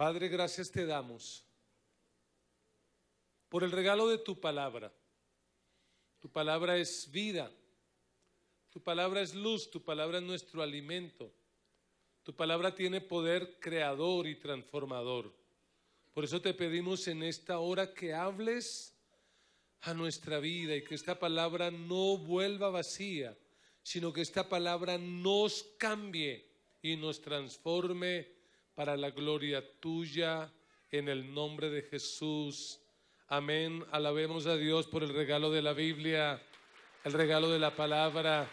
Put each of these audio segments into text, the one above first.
Padre, gracias te damos por el regalo de tu palabra. Tu palabra es vida, tu palabra es luz, tu palabra es nuestro alimento. Tu palabra tiene poder creador y transformador. Por eso te pedimos en esta hora que hables a nuestra vida y que esta palabra no vuelva vacía, sino que esta palabra nos cambie y nos transforme para la gloria tuya, en el nombre de Jesús. Amén. Alabemos a Dios por el regalo de la Biblia, el regalo de la palabra.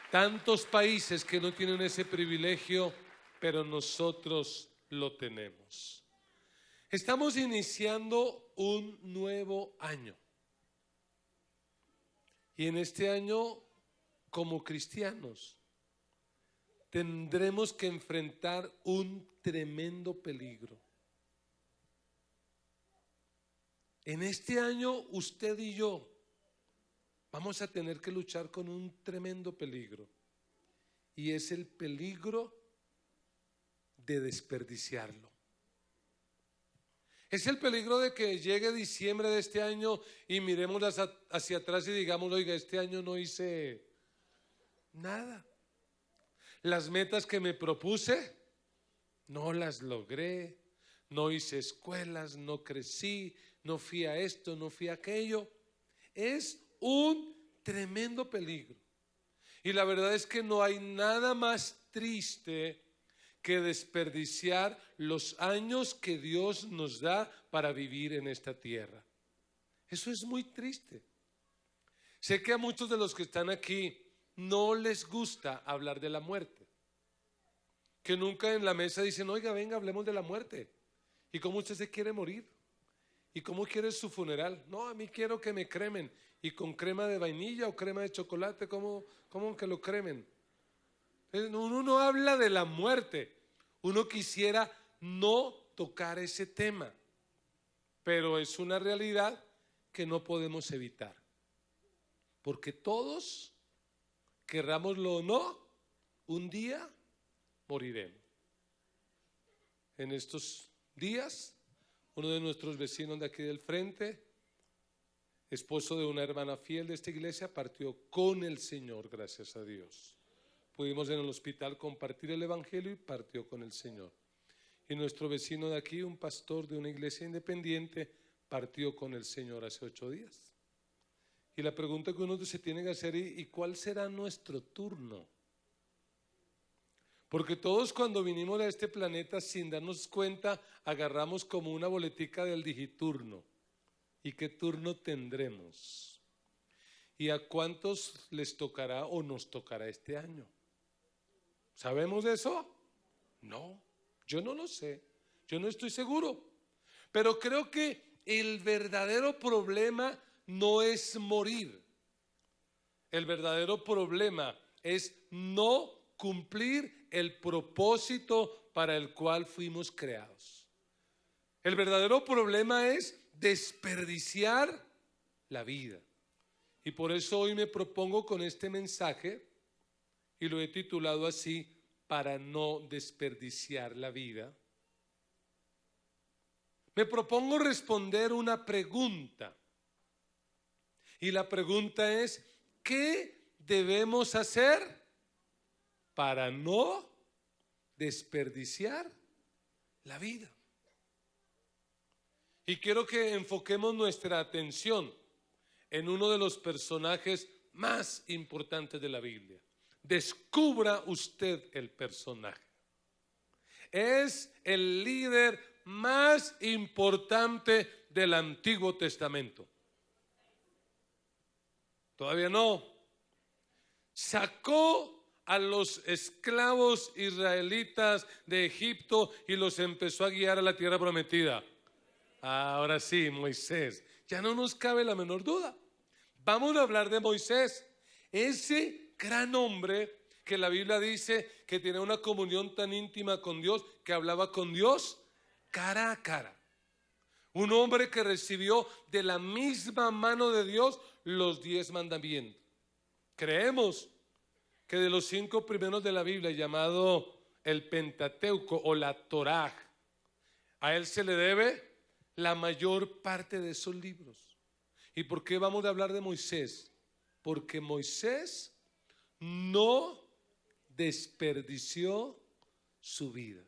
Tantos países que no tienen ese privilegio, pero nosotros lo tenemos. Estamos iniciando un nuevo año. Y en este año, como cristianos, tendremos que enfrentar un tremendo peligro. En este año, usted y yo vamos a tener que luchar con un tremendo peligro. Y es el peligro de desperdiciarlo. Es el peligro de que llegue diciembre de este año y miremos hacia atrás y digamos, oiga, este año no hice nada. Las metas que me propuse, no las logré. No hice escuelas, no crecí, no fui a esto, no fui a aquello. Es un tremendo peligro. Y la verdad es que no hay nada más triste que desperdiciar los años que Dios nos da para vivir en esta tierra. Eso es muy triste. Sé que a muchos de los que están aquí no les gusta hablar de la muerte. Que nunca en la mesa dicen, oiga, venga, hablemos de la muerte. ¿Y cómo usted se quiere morir? ¿Y cómo quiere su funeral? No, a mí quiero que me cremen. ¿Y con crema de vainilla o crema de chocolate? ¿Cómo que lo cremen? Uno no habla de la muerte. Uno quisiera no tocar ese tema. Pero es una realidad que no podemos evitar. Porque todos, querrámoslo o no, un día moriremos. En estos días, uno de nuestros vecinos de aquí del frente, esposo de una hermana fiel de esta iglesia, partió con el Señor, gracias a Dios. Pudimos en el hospital compartir el evangelio y partió con el Señor. Y nuestro vecino de aquí, un pastor de una iglesia independiente, partió con el Señor hace 8 días. Y la pregunta que uno se tiene que hacer, ¿y cuál será nuestro turno? Porque todos cuando vinimos a este planeta sin darnos cuenta agarramos como una boletica del digiturno. ¿Y qué turno tendremos? ¿Y a cuántos les tocará o nos tocará este año? ¿Sabemos de eso? No, yo no lo sé, yo no estoy seguro. Pero creo que el verdadero problema no es morir. El verdadero problema es no cumplir el propósito para el cual fuimos creados. El verdadero problema es desperdiciar la vida. Y por eso hoy me propongo con este mensaje, y lo he titulado así, para no desperdiciar la vida. Me propongo responder una pregunta. Y la pregunta es, ¿qué debemos hacer para no desperdiciar la vida? Y quiero que enfoquemos nuestra atención en uno de los personajes más importantes de la Biblia. Descubra usted el personaje. Es el líder más importante del Antiguo Testamento. Todavía no. Sacó a los esclavos israelitas de Egipto y los empezó a guiar a la tierra prometida. Ahora sí, Moisés. Ya no nos cabe la menor duda. Vamos a hablar de Moisés, ese gran hombre que la Biblia dice que tiene una comunión tan íntima con Dios, que hablaba con Dios cara a cara. Un hombre que recibió de la misma mano de Dios los 10 mandamientos. Creemos que de los 5 primeros de la Biblia, llamado el Pentateuco o la Torá, A él se le debe la mayor parte de esos libros. ¿Y por qué vamos a hablar de Moisés? Porque Moisés no desperdició su vida.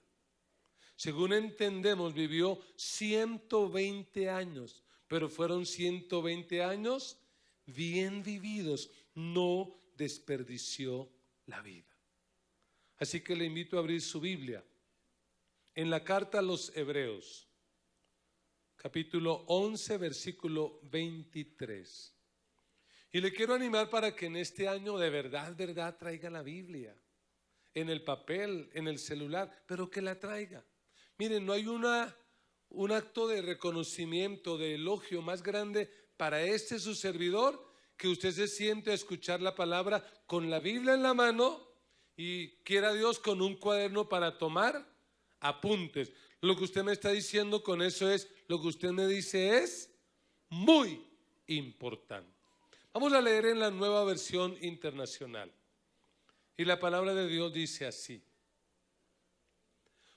Según entendemos, vivió 120 años, pero fueron 120 años bien vividos. No desperdició la vida. Así que le invito a abrir su Biblia en la carta a los Hebreos, capítulo 11, versículo 23. Y le quiero animar para que en este año de verdad traiga la Biblia, en el papel, en el celular, pero que la traiga. Miren, no hay un acto de reconocimiento, de elogio más grande para este su servidor, que usted se siente a escuchar la palabra con la Biblia en la mano y quiera Dios con un cuaderno para tomar apuntes. Lo que usted me está diciendo con eso es, lo que usted me dice es muy importante. Vamos a leer en la Nueva Versión Internacional. Y la palabra de Dios dice así: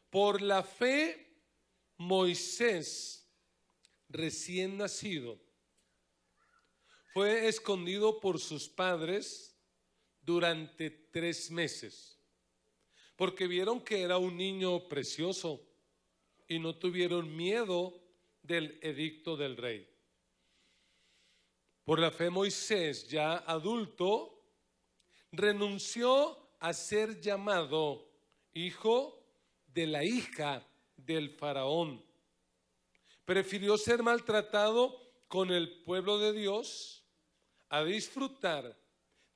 por la fe, Moisés, recién nacido, fue escondido por sus padres durante 3 meses, porque vieron que era un niño precioso y no tuvieron miedo del edicto del rey. Por la fe, Moisés, ya adulto, renunció a ser llamado hijo de la hija del faraón. Prefirió ser maltratado con el pueblo de Dios a disfrutar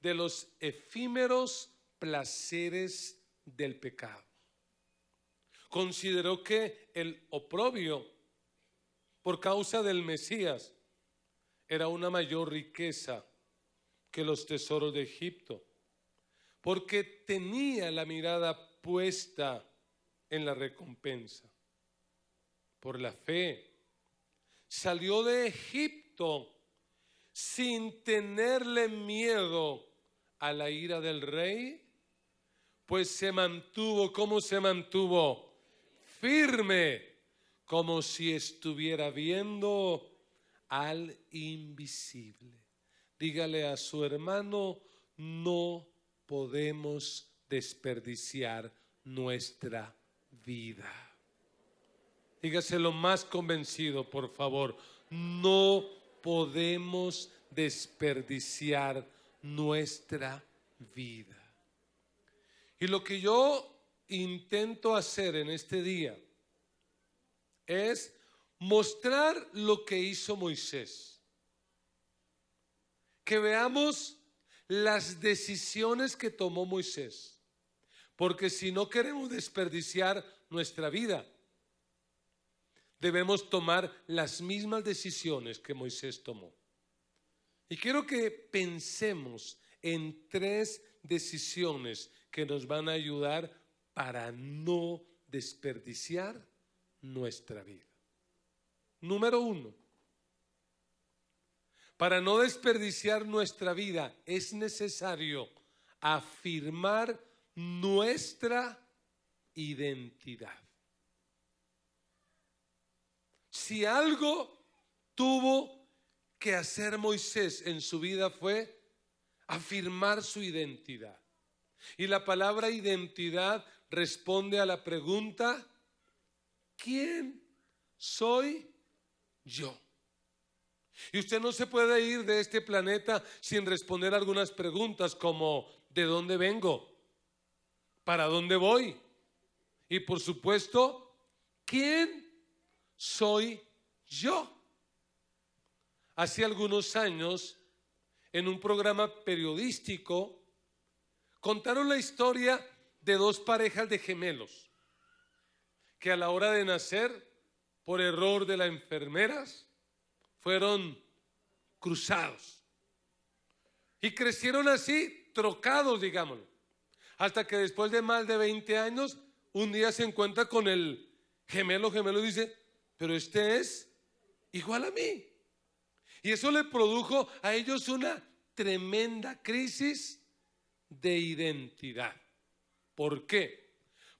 de los efímeros placeres del pecado. Consideró que el oprobio por causa del Mesías era una mayor riqueza que los tesoros de Egipto, porque tenía la mirada puesta en la recompensa. Por la fe, salió de Egipto sin tenerle miedo a la ira del rey, pues se mantuvo, ¿cómo se mantuvo? Firme, como si estuviera viendo al invisible. Dígale a su hermano, no podemos desperdiciar nuestra vida. Dígaselo más convencido, por favor. No podemos desperdiciar nuestra vida. Y lo que yo intento hacer en este día es mostrar lo que hizo Moisés. Que veamos las decisiones que tomó Moisés. Porque si no queremos desperdiciar nuestra vida, debemos tomar las mismas decisiones que Moisés tomó. Y quiero que pensemos en 3 decisiones que nos van a ayudar para no desperdiciar nuestra vida. Número 1. Para no desperdiciar nuestra vida es necesario afirmar nuestra identidad. Si algo tuvo que hacer Moisés en su vida fue afirmar su identidad. Y la palabra identidad responde a la pregunta: ¿quién soy yo? Y usted no se puede ir de este planeta sin responder algunas preguntas como: ¿de dónde vengo? ¿Para dónde voy? Y por supuesto, ¿quién soy yo? Hace algunos años, en un programa periodístico, contaron la historia de 2 parejas de gemelos que a la hora de nacer, por error de las enfermeras, fueron cruzados y crecieron así, trocados, digámoslo, hasta que después de más de 20 años, un día se encuentra con el gemelo y dice: pero este es igual a mí. Y eso le produjo a ellos una tremenda crisis de identidad. ¿Por qué?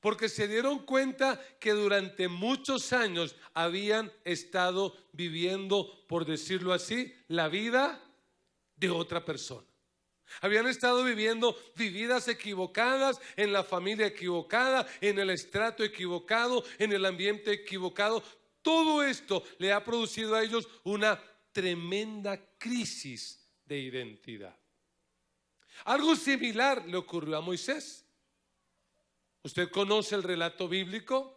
porque se dieron cuenta que durante muchos años habían estado viviendo, por decirlo así, la vida de otra persona. Habían estado viviendo vidas equivocadas, en la familia equivocada, en el estrato equivocado, en el ambiente equivocado. Todo esto le ha producido a ellos una tremenda crisis de identidad. Algo similar le ocurrió a Moisés. ¿Usted conoce el relato bíblico?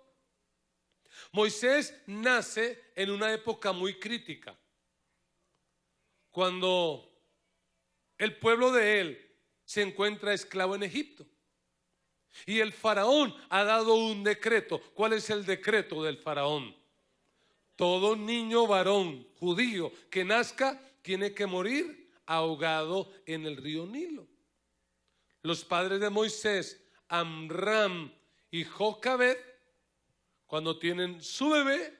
Moisés nace en una época muy crítica, cuando el pueblo de él se encuentra esclavo en Egipto. Y el faraón ha dado un decreto. ¿Cuál es el decreto del faraón? Todo niño varón judío que nazca tiene que morir ahogado en el río Nilo. Los padres de Moisés, Amram y Jocabed, cuando tienen su bebé,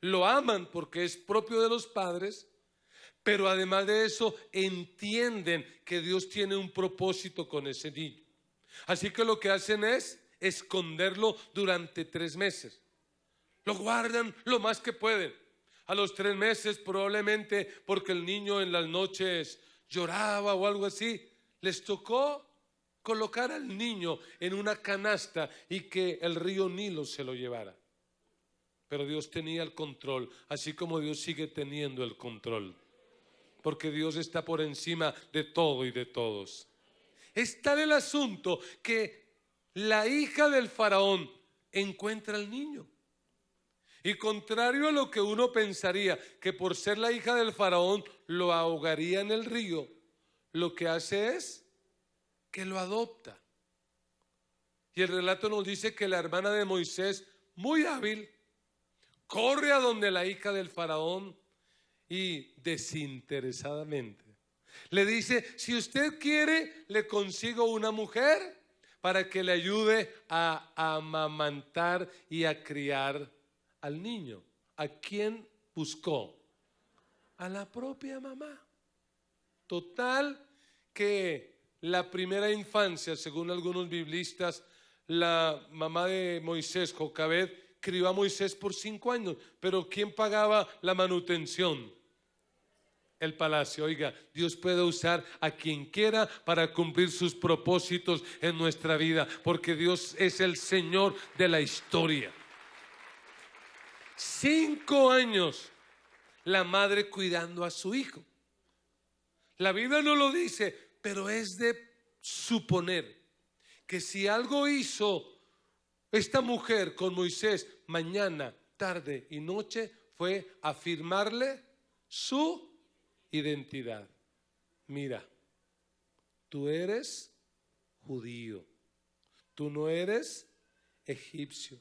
lo aman porque es propio de los padres, pero además de eso entienden que Dios tiene un propósito con ese niño. Así que lo que hacen es esconderlo durante 3 meses. Lo guardan lo más que pueden. A los 3 meses, probablemente porque el niño en las noches lloraba o algo así, les tocó colocar al niño en una canasta y que el río Nilo se lo llevara. Pero Dios tenía el control, así como Dios sigue teniendo el control, porque Dios está por encima de todo y de todos. Es tal el asunto que la hija del faraón encuentra al niño. Y contrario a lo que uno pensaría, que por ser la hija del faraón lo ahogaría en el río, lo que hace es que lo adopta. Y el relato nos dice que la hermana de Moisés, muy hábil, corre a donde la hija del faraón y desinteresadamente le dice: si usted quiere, le consigo una mujer para que le ayude a amamantar y a criar al niño. ¿A quién buscó? A la propia mamá. Total que la primera infancia, según algunos biblistas, la mamá de Moisés, Jocabed, crió a Moisés por 5 años. Pero ¿quién pagaba la manutención? El palacio. Oiga, Dios puede usar a quien quiera para cumplir sus propósitos en nuestra vida, porque Dios es el Señor de la historia. 5 años la madre cuidando a su hijo. La Biblia no lo dice, pero es de suponer que si algo hizo esta mujer con Moisés mañana, tarde y noche, fue afirmarle su identidad. Mira, tú eres judío, tú no eres egipcio.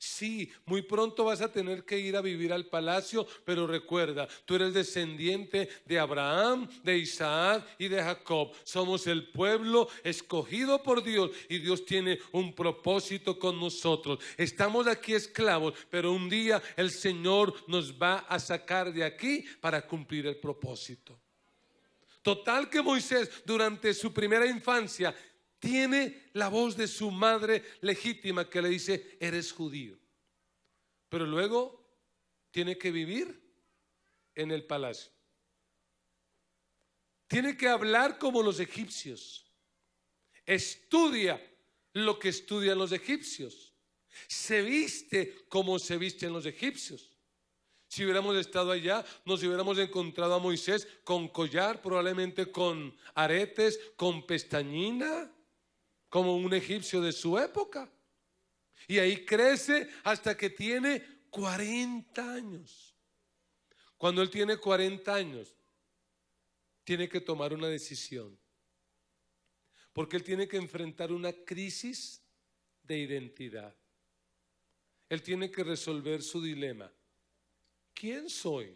Sí, muy pronto vas a tener que ir a vivir al palacio, pero recuerda, tú eres descendiente de Abraham, de Isaac y de Jacob. Somos el pueblo escogido por Dios y Dios tiene un propósito con nosotros. Estamos aquí esclavos, pero un día el Señor nos va a sacar de aquí para cumplir el propósito. Total que Moisés, durante su primera infancia, tiene la voz de su madre legítima que le dice: eres judío. Pero luego tiene que vivir en el palacio. Tiene que hablar como los egipcios. Estudia lo que estudian los egipcios. Se viste como se visten los egipcios. Si hubiéramos estado allá, nos hubiéramos encontrado a Moisés con collar, probablemente con aretes, con pestañina, como un egipcio de su época. Y ahí crece hasta que tiene 40 años. Cuando él tiene 40 años, tiene que tomar una decisión, porque él tiene que enfrentar una crisis de identidad. Él tiene que resolver su dilema. ¿Quién soy?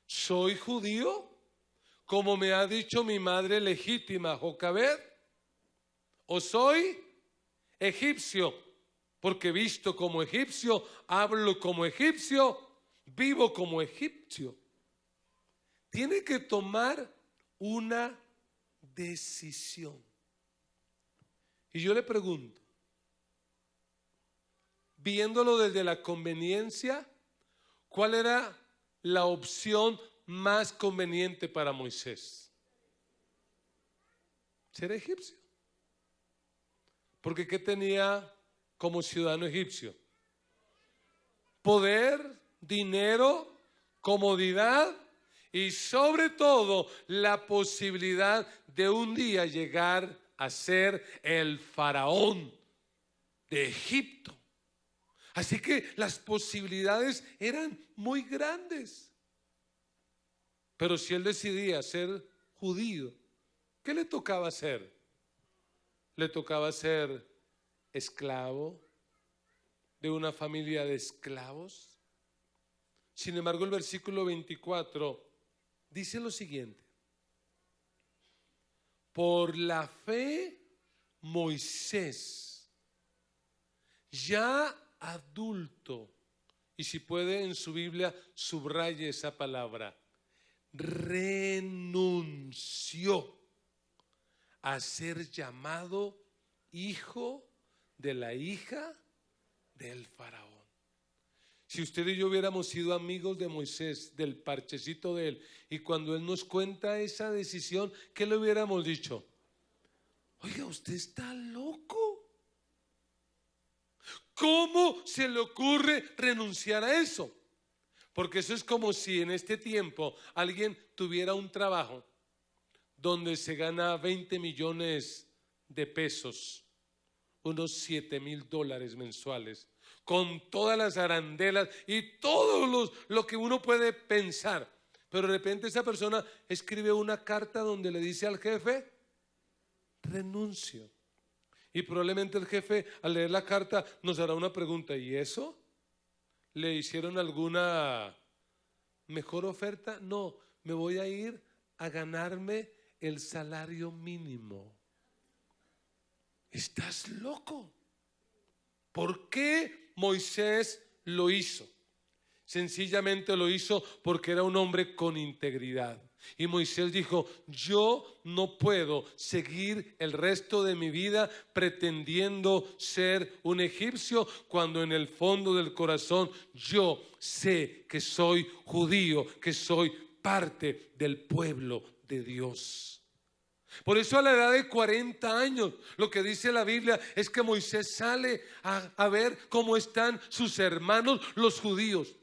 ¿Soy judío, como me ha dicho mi madre legítima Jocabed? ¿O soy egipcio, porque visto como egipcio, hablo como egipcio, vivo como egipcio? Tiene que tomar una decisión. Y yo le pregunto, viéndolo desde la conveniencia, ¿cuál era la opción más conveniente para Moisés? Ser egipcio. Porque ¿qué tenía como ciudadano egipcio? Poder, dinero, comodidad y sobre todo la posibilidad de un día llegar a ser el faraón de Egipto. Así que las posibilidades eran muy grandes. Pero si él decidía ser judío, ¿qué le tocaba hacer? Le tocaba ser esclavo de una familia de esclavos. Sin embargo, el versículo 24 dice lo siguiente: por la fe, Moisés, ya adulto, y si puede en su Biblia subraye esa palabra, renunció a ser llamado hijo de la hija del faraón. Si usted y yo hubiéramos sido amigos de Moisés, del parchecito de él, y cuando él nos cuenta esa decisión, ¿qué le hubiéramos dicho? Oiga, usted está loco. ¿Cómo se le ocurre renunciar a eso? Porque eso es como si en este tiempo alguien tuviera un trabajo donde se gana 20 millones de pesos, unos $7,000 mensuales, con todas las arandelas y todo lo que uno puede pensar. Pero de repente esa persona escribe una carta donde le dice al jefe, renuncio. Y probablemente el jefe al leer la carta nos hará una pregunta, ¿y eso? ¿Le hicieron alguna mejor oferta? No, me voy a ir a ganarme el salario mínimo. ¿Estás loco? ¿Por qué Moisés lo hizo? Sencillamente lo hizo porque era un hombre con integridad. Y Moisés dijo, yo no puedo seguir el resto de mi vida pretendiendo ser un egipcio cuando en el fondo del corazón yo sé que soy judío, que soy parte del pueblo de Dios. Por eso a la edad de 40 años lo que dice la Biblia es que Moisés sale a ver cómo están sus hermanos los judíos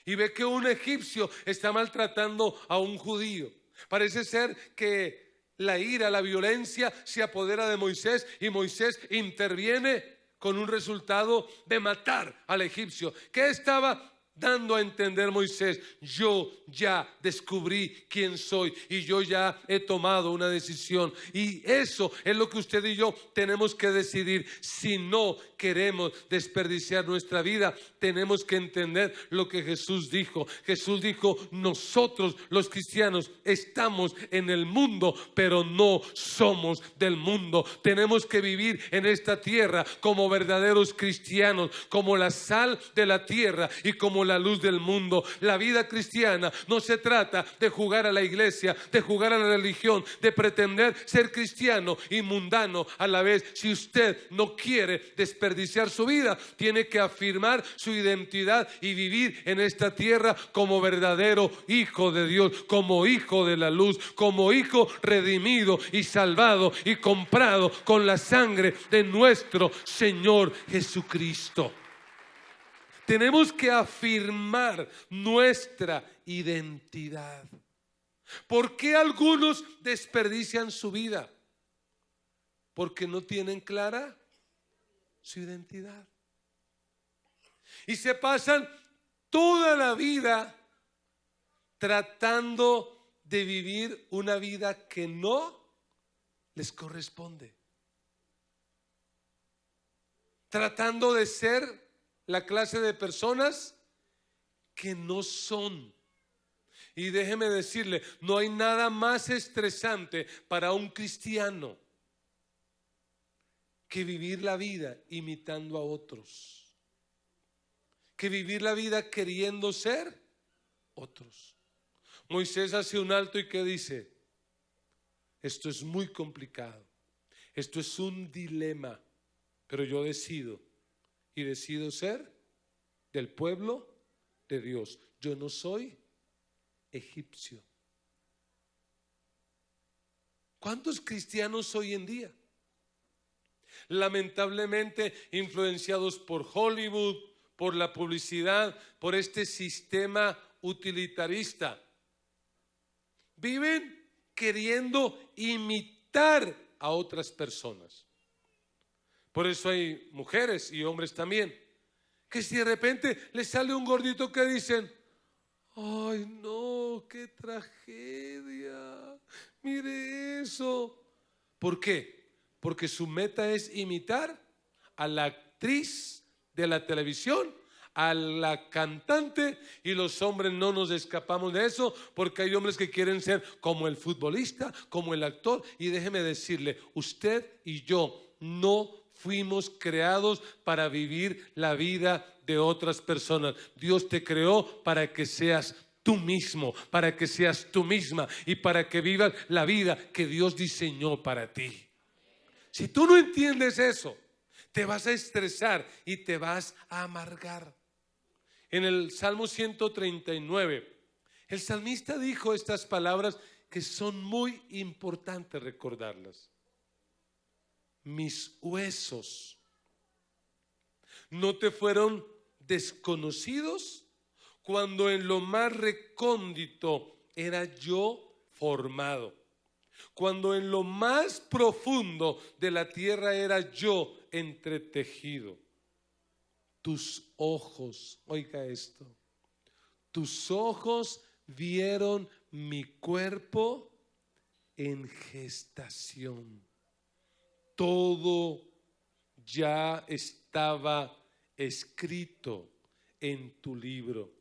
y ve que un egipcio está maltratando a un judío. Parece ser que la ira, la violencia se apodera de Moisés y Moisés interviene con un resultado de matar al egipcio. ¿Qué estaba dando a entender Moisés? Yo ya descubrí quién soy y yo ya he tomado una decisión, y eso es lo que usted y yo tenemos que decidir. Si no queremos desperdiciar nuestra vida, tenemos que entender lo que Jesús dijo. Jesús dijo, nosotros los cristianos estamos en el mundo, pero no somos del mundo. Tenemos que vivir en esta tierra como verdaderos cristianos, como la sal de la tierra y como la luz del mundo. La vida cristiana no se trata de jugar a la iglesia, de jugar a la religión, de pretender ser cristiano y mundano a la vez. Si usted no quiere desperdiciar su vida, tiene que afirmar su identidad y vivir en esta tierra como verdadero hijo de Dios, como hijo de la luz, como hijo redimido y salvado y comprado con la sangre de nuestro Señor Jesucristo. Tenemos que afirmar nuestra identidad. ¿Por qué algunos desperdician su vida? Porque no tienen clara su identidad. Y se pasan toda la vida tratando de vivir una vida que no les corresponde. Tratando de ser la clase de personas que no son. Y déjeme decirle, no hay nada más estresante para un cristiano que vivir la vida imitando a otros, que vivir la vida queriendo ser otros. Moisés hace un alto y ¿qué dice? Esto es muy complicado. Esto es un dilema, pero yo decido y decido ser del pueblo de Dios. Yo no soy egipcio. ¿Cuántos cristianos hoy en día? Lamentablemente influenciados por Hollywood, por la publicidad, por este sistema utilitarista, viven queriendo imitar a otras personas. Por eso hay mujeres y hombres también, que si de repente les sale un gordito que dicen: ay no, qué tragedia, mire eso. ¿Por qué? Porque su meta es imitar a la actriz de la televisión, a la cantante, y los hombres no nos escapamos de eso, porque hay hombres que quieren ser como el futbolista, como el actor. Y déjeme decirle, usted y yo no fuimos creados para vivir la vida de otras personas. Dios te creó para que seas tú mismo, para que seas tú misma y para que vivas la vida que Dios diseñó para ti. Si tú no entiendes eso, te vas a estresar y te vas a amargar. En el Salmo 139, el salmista dijo estas palabras que son muy importantes recordarlas. Mis huesos no te fueron desconocidos cuando en lo más recóndito era yo formado, cuando en lo más profundo de la tierra era yo entretejido. Tus ojos, oiga esto, tus ojos vieron mi cuerpo en gestación. Todo ya estaba escrito en tu libro.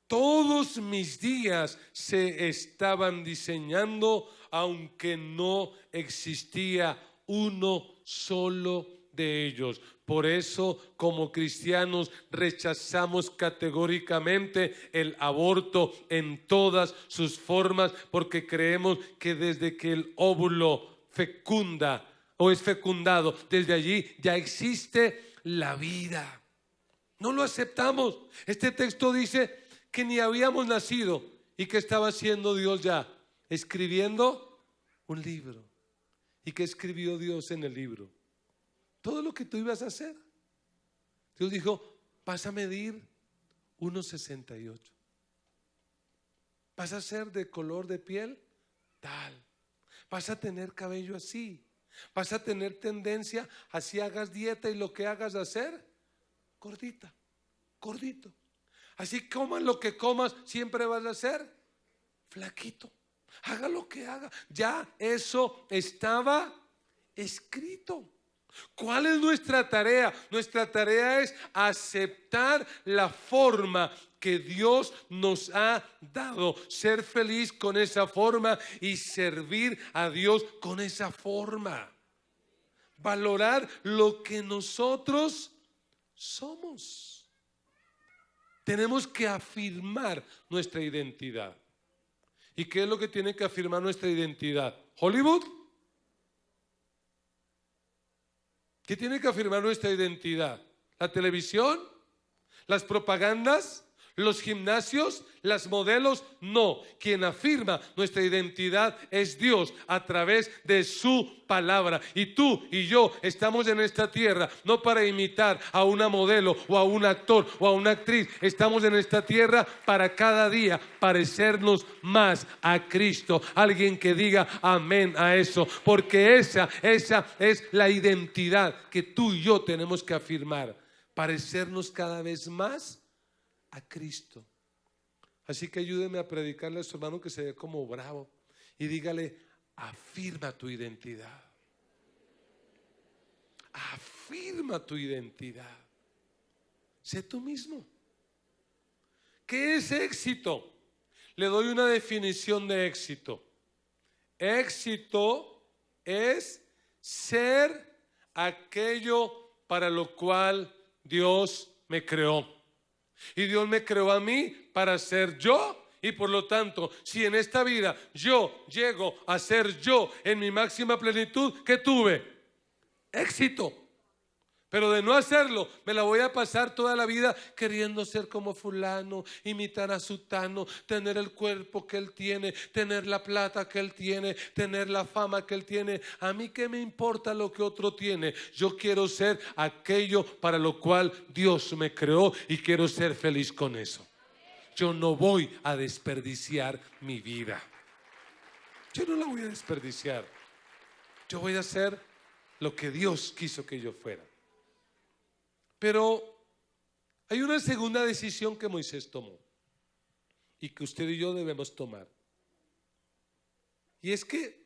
Todos mis días se estaban diseñando, aunque no existía uno solo de ellos. Por eso, como cristianos, rechazamos categóricamente el aborto en todas sus formas, porque creemos que desde que el óvulo fecunda o es fecundado, desde allí ya existe la vida. No lo aceptamos. Este texto dice que ni habíamos nacido y que estaba haciendo Dios ya, escribiendo un libro. ¿Y qué escribió Dios en el libro? Todo lo que tú ibas a hacer. Dios dijo: vas a medir 1,68. Vas a ser de color de piel tal. Vas a tener cabello así. Vas a tener tendencia, así hagas dieta y lo que hagas hacer, gordita, gordito. Así comas lo que comas, siempre vas a ser flaquito. Haga lo que haga. Ya eso estaba escrito. ¿Cuál es nuestra tarea? Nuestra tarea es aceptar la forma que Dios nos ha dado, ser feliz con esa forma y servir a Dios con esa forma. Valorar lo que nosotros somos. Tenemos que afirmar nuestra identidad. ¿Y qué es lo que tiene que afirmar nuestra identidad? ¿Hollywood? ¿Qué tiene que afirmar nuestra identidad? ¿La televisión? ¿Las propagandas? ¿Los gimnasios? ¿Las modelos? No. Quien afirma nuestra identidad es Dios a través de su palabra. Y tú y yo estamos en esta tierra no para imitar a una modelo o a un actor o a una actriz. Estamos en esta tierra para cada día parecernos más a Cristo. Alguien que diga amén a eso, porque esa es la identidad que tú y yo tenemos que afirmar. Parecernos cada vez más a Cristo. Así que ayúdeme a predicarle a su hermano que se ve como bravo y dígale: afirma tu identidad. Afirma tu identidad. Sé tú mismo. ¿Qué es éxito? Le doy una definición de éxito. Éxito es ser aquello para lo cual Dios me creó. Y Dios me creó a mí para ser yo Y por lo tanto, si en esta vida yo llego a ser yo en mi máxima plenitud, ¿qué tuve? Éxito. Pero de no hacerlo, me la voy a pasar toda la vida queriendo ser como fulano, imitar a sutano, tener el cuerpo que él tiene, tener la plata que él tiene, tener la fama que él tiene. A mí qué me importa lo que otro tiene. Yo quiero ser aquello para lo cual Dios me creó y quiero ser feliz con eso. Yo no voy a desperdiciar mi vida. Yo no la voy a desperdiciar. Yo voy a hacer lo que Dios quiso que yo fuera. Pero hay una segunda decisión que Moisés tomó y que usted y yo debemos tomar. Y es que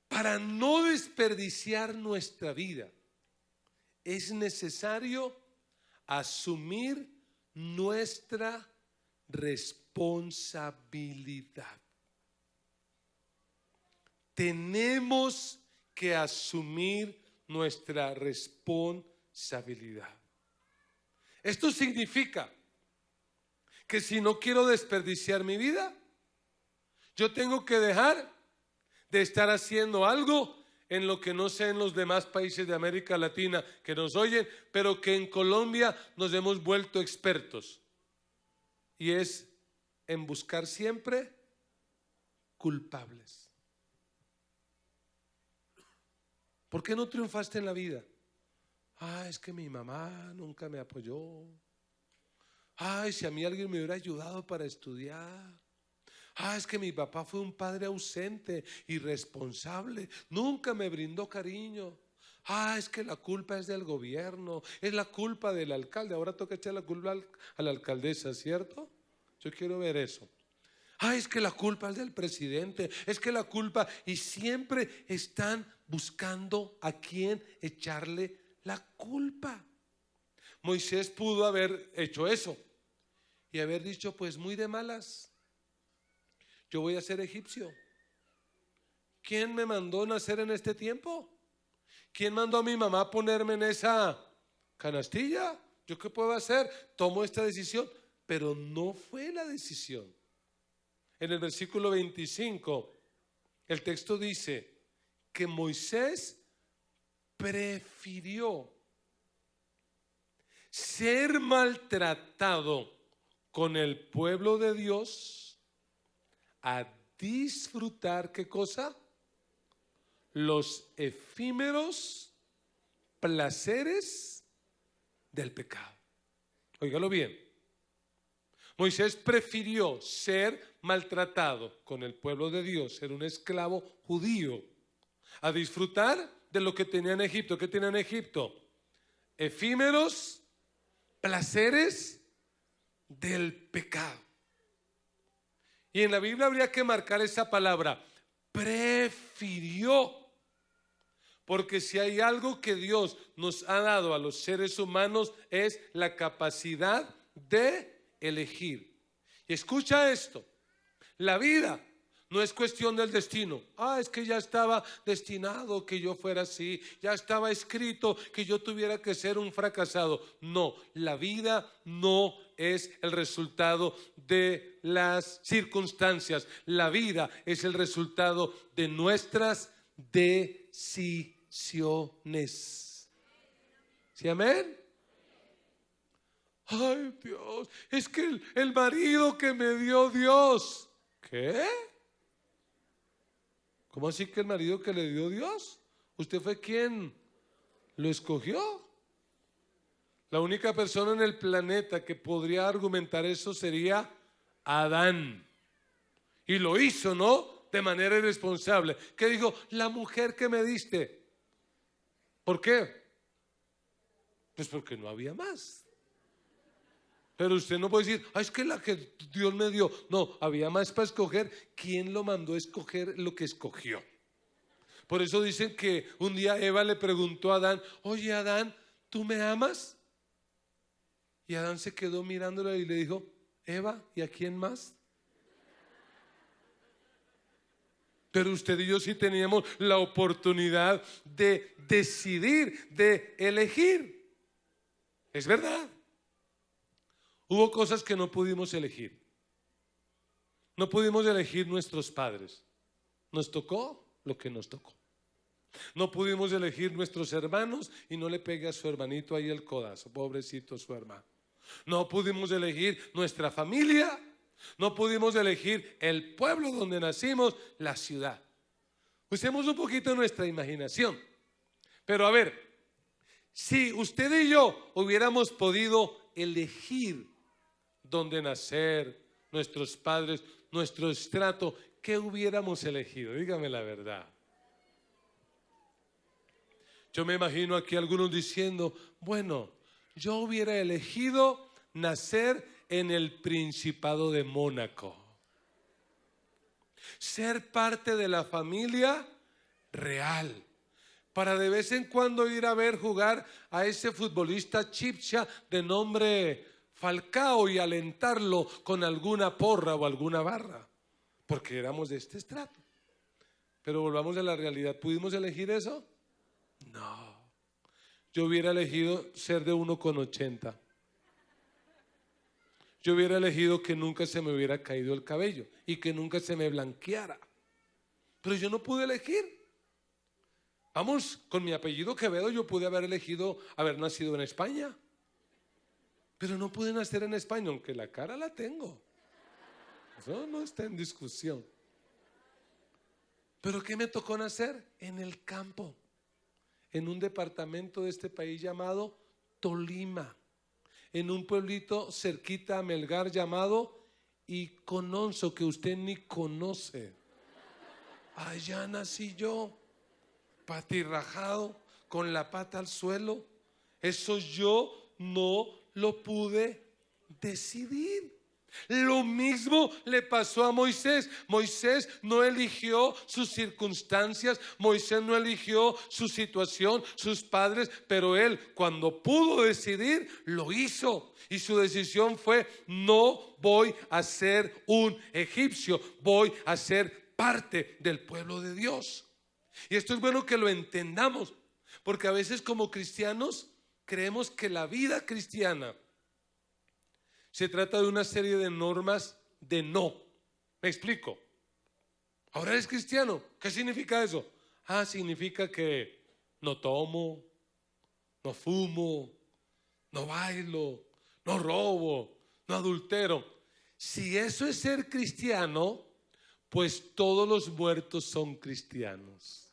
para no desperdiciar nuestra vida es necesario asumir nuestra responsabilidad. Tenemos que asumir nuestra responsabilidad. Esto significa que si no quiero desperdiciar mi vida, yo tengo que dejar de estar haciendo algo en lo que no sé en los demás países de América Latina que nos oyen, pero que en Colombia nos hemos vuelto expertos. Y es en buscar siempre culpables. ¿Por qué no triunfaste en la vida? Es que mi mamá nunca me apoyó. Si a mí alguien me hubiera ayudado para estudiar. Es que mi papá fue un padre ausente, irresponsable, nunca me brindó cariño. Es que la culpa es del gobierno, es la culpa del alcalde. Ahora toca echar la culpa a la alcaldesa, ¿cierto? Yo quiero ver eso. Es que la culpa es del presidente, es que la culpa, y siempre están buscando a quién echarle la culpa. Moisés pudo haber hecho eso y haber dicho, pues muy de malas, yo voy a ser egipcio. ¿Quién me mandó nacer en este tiempo? ¿Quién mandó a mi mamá a ponerme en esa canastilla? ¿Yo qué puedo hacer? Tomo esta decisión, pero no fue la decisión. En el versículo 25, el texto dice que Moisés prefirió ser maltratado con el pueblo de Dios a disfrutar, ¿qué cosa? Los efímeros placeres del pecado. Óigalo bien. Moisés prefirió ser maltratado con el pueblo de Dios, ser un esclavo judío, a disfrutar de lo que tenía en Egipto. ¿Qué tenía en Egipto? Efímeros placeres del pecado. Y en la Biblia habría que marcar esa palabra, prefirió. Porque si hay algo que Dios nos ha dado a los seres humanos es la capacidad de elegir. Y escucha esto, la vida no es cuestión del destino. Es que ya estaba destinado que yo fuera así, ya estaba escrito que yo tuviera que ser un fracasado. No, la vida no es el resultado de las circunstancias. La vida es el resultado de nuestras decisiones. ¿Sí, amén? Ay, Dios, es que el marido que me dio Dios. ¿Qué? ¿Cómo así que el marido que le dio Dios? ¿Usted fue quien lo escogió? La única persona en el planeta que podría argumentar eso sería Adán. Y lo hizo, ¿no? De manera irresponsable. ¿Qué dijo? La mujer que me diste. ¿Por qué? Pues porque no había más. Pero usted no puede decir, es que la que Dios me dio. No, había más para escoger. ¿Quién lo mandó a escoger lo que escogió? Por eso dicen que un día Eva le preguntó a Adán, oye Adán, ¿tú me amas? Y Adán se quedó mirándole y le dijo, Eva, ¿y a quién más? Pero usted y yo sí teníamos la oportunidad de decidir, de elegir. Es verdad. Hubo cosas que no pudimos elegir. No pudimos elegir nuestros padres. Nos tocó lo que nos tocó. No pudimos elegir nuestros hermanos y no le pegue a su hermanito ahí el codazo, pobrecito su hermano. No pudimos elegir nuestra familia. No pudimos elegir el pueblo donde nacimos, la ciudad. Usemos un poquito nuestra imaginación. Pero a ver, si usted y yo hubiéramos podido elegir dónde nacer, nuestros padres, nuestro estrato, ¿qué hubiéramos elegido? Dígame la verdad. Yo me imagino aquí algunos diciendo, bueno, yo hubiera elegido nacer en el Principado de Mónaco. Ser parte de la familia real. Para de vez en cuando ir a ver jugar a ese futbolista chipcha de nombre Falcao y alentarlo con alguna porra o alguna barra. Porque éramos de este estrato. Pero volvamos a la realidad. ¿Pudimos elegir eso? No. Yo hubiera elegido ser de 1,80. Yo hubiera elegido que nunca se me hubiera caído el cabello y que nunca se me blanqueara. Pero yo no pude elegir. Vamos, con mi apellido Quevedo yo pude haber elegido haber nacido en España. Pero no pude nacer en España, aunque la cara la tengo. Eso no está en discusión. ¿Pero qué me tocó nacer? En el campo. En un departamento de este país llamado Tolima. En un pueblito cerquita a Melgar llamado Icononso, que usted ni conoce. Allá nací yo, patirrajado, con la pata al suelo. Eso yo no lo pude decidir. Lo mismo le pasó a Moisés. Moisés no eligió sus circunstancias, Moisés no eligió su situación, sus padres, pero él cuando pudo decidir, lo hizo. Y su decisión fue: no voy a ser un egipcio, voy a ser parte del pueblo de Dios. Y esto es bueno que lo entendamos, porque a veces como cristianos creemos que la vida cristiana se trata de una serie de normas de no. ¿Me explico? Ahora eres cristiano. ¿Qué significa eso? Significa que no tomo, no fumo, no bailo, no robo, no adultero. Si eso es ser cristiano, pues todos los muertos son cristianos.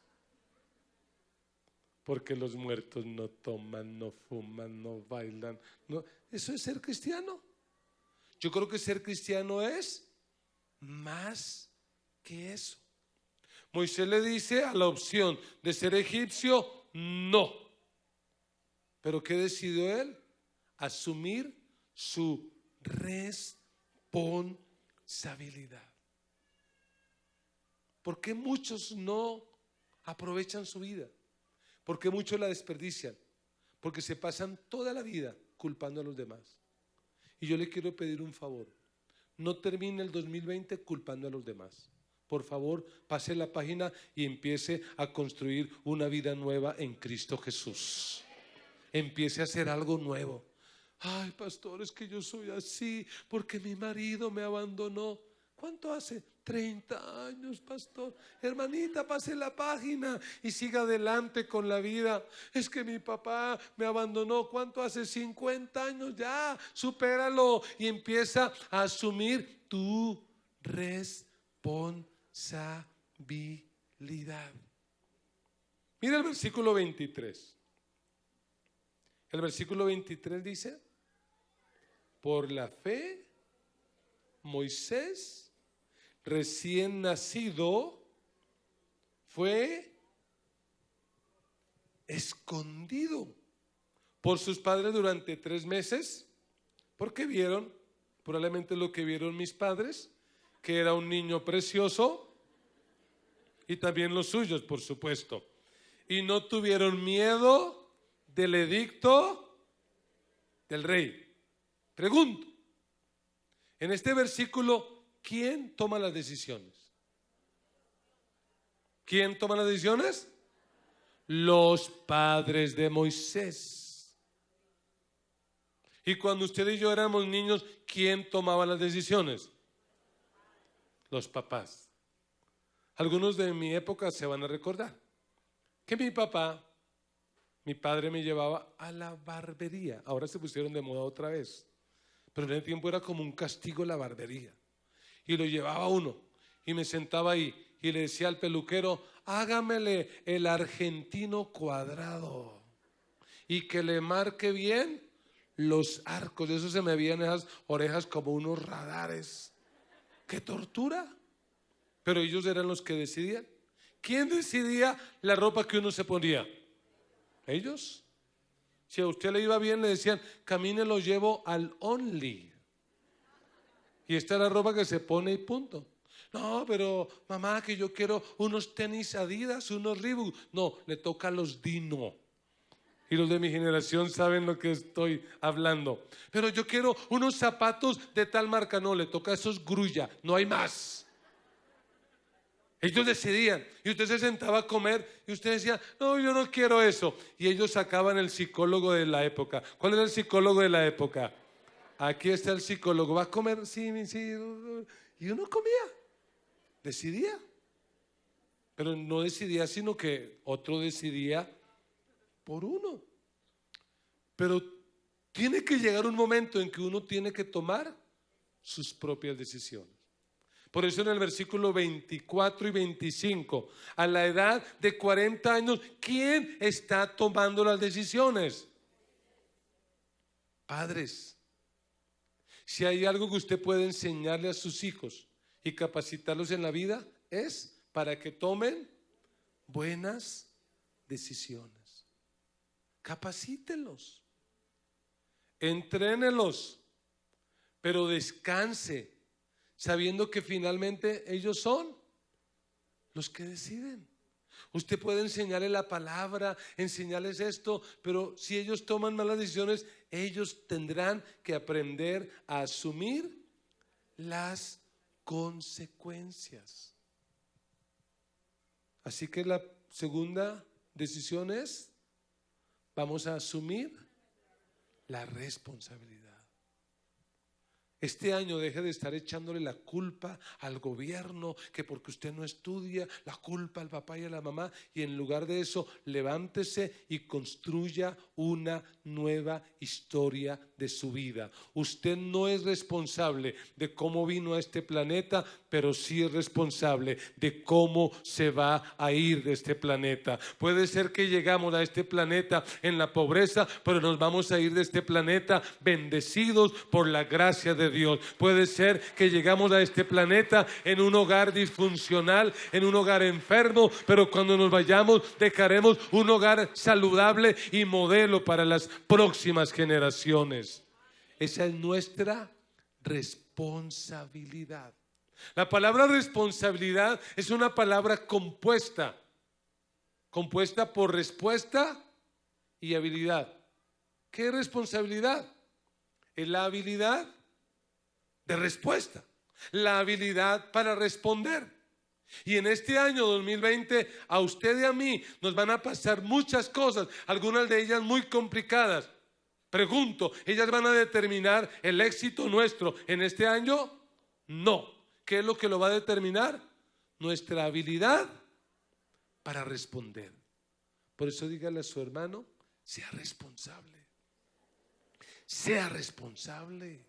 Porque los muertos no toman, no fuman, no bailan. No. ¿Eso es ser cristiano? Yo creo que ser cristiano es más que eso. Moisés le dice a la opción de ser egipcio, no. ¿Pero qué decidió él? Asumir su responsabilidad. ¿Por qué muchos no aprovechan su vida? ¿Por qué muchos la desperdician? Porque se pasan toda la vida culpando a los demás. Y yo le quiero pedir un favor: no termine el 2020 culpando a los demás. Por favor, pase la página y empiece a construir una vida nueva en Cristo Jesús. Empiece a hacer algo nuevo. Ay, pastor, es que yo soy así porque mi marido me abandonó. ¿Cuánto hace? 30 años, pastor. Hermanita, pase la página y siga adelante con la vida. Es que mi papá me abandonó. ¿Cuánto hace? 50 años. Ya, supéralo y empieza a asumir tu responsabilidad. Mira el versículo 23. El versículo 23 dice: por la fe, Moisés, recién nacido, fue escondido por sus padres durante 3 meses, porque vieron, probablemente lo que vieron mis padres, que era un niño precioso, y también los suyos, por supuesto, y no tuvieron miedo del edicto del rey. Pregunto, en este versículo, ¿quién toma las decisiones? ¿Quién toma las decisiones? Los padres de Moisés. Y cuando usted y yo éramos niños, ¿quién tomaba las decisiones? los papás. Algunos de mi época se van a recordar que mi padre me llevaba a la barbería. Ahora se pusieron de moda otra vez, pero en el tiempo era como un castigo la barbería. Y lo llevaba uno y me sentaba ahí y le decía al peluquero: hágamele el argentino cuadrado y que le marque bien los arcos. De eso se me veían esas orejas como unos radares. ¡Qué tortura! Pero ellos eran los que decidían. ¿Quién decidía la ropa que uno se ponía? Ellos. Si a usted le iba bien, le decían: camine, lo llevo al Only. Y esta es la ropa que se pone y punto. No, pero mamá, que yo quiero unos tenis Adidas, unos Reebok. No, le toca a los Dino. Y los de mi generación saben lo que estoy hablando. Pero yo quiero unos zapatos de tal marca. No, le toca a esos Grulla. No hay más. Ellos decidían y usted se sentaba a comer y usted decía: no, yo no quiero eso. Y ellos sacaban el psicólogo de la época. ¿Cuál era el psicólogo de la época? Aquí está el psicólogo. ¿Va a comer? Sí, sí. Y uno comía. Decidía. Pero no decidía, sino que otro decidía por uno. Pero tiene que llegar un momento en que uno tiene que tomar sus propias decisiones. Por eso en el versículo 24 y 25, a la edad de 40 años, ¿quién está tomando las decisiones? Padres. Si hay algo que usted puede enseñarle a sus hijos y capacitarlos en la vida, es para que tomen buenas decisiones. Capacítenlos, entrénelos, pero descanse, sabiendo que finalmente ellos son los que deciden. Usted puede enseñarle la palabra, enseñarles esto, pero si ellos toman malas decisiones, ellos tendrán que aprender a asumir las consecuencias. Así que la segunda decisión es: vamos a asumir la responsabilidad. Este año deje de estar echándole la culpa al gobierno, que porque usted no estudia, la culpa al papá y a la mamá, y en lugar de eso, levántese y construya una nueva historia de su vida. Usted no es responsable de cómo vino a este planeta, pero sí es responsable de cómo se va a ir de este planeta. Puede ser que llegamos a este planeta en la pobreza, pero nos vamos a ir de este planeta bendecidos por la gracia de Dios. Puede ser que llegamos a este planeta en un hogar disfuncional, en un hogar enfermo, pero cuando nos vayamos dejaremos un hogar saludable y modelo para las próximas generaciones. Esa es nuestra responsabilidad. La palabra responsabilidad es una palabra compuesta por respuesta y habilidad. ¿Qué es responsabilidad? Es la habilidad de respuesta, la habilidad para responder. Y en este año 2020 a usted y a mí nos van a pasar muchas cosas, algunas de ellas muy complicadas. Pregunto, ¿ellas van a determinar el éxito nuestro en este año? No. ¿Qué es lo que lo va a determinar? Nuestra habilidad para responder. Por eso dígale a su hermano: sea responsable. Sea responsable.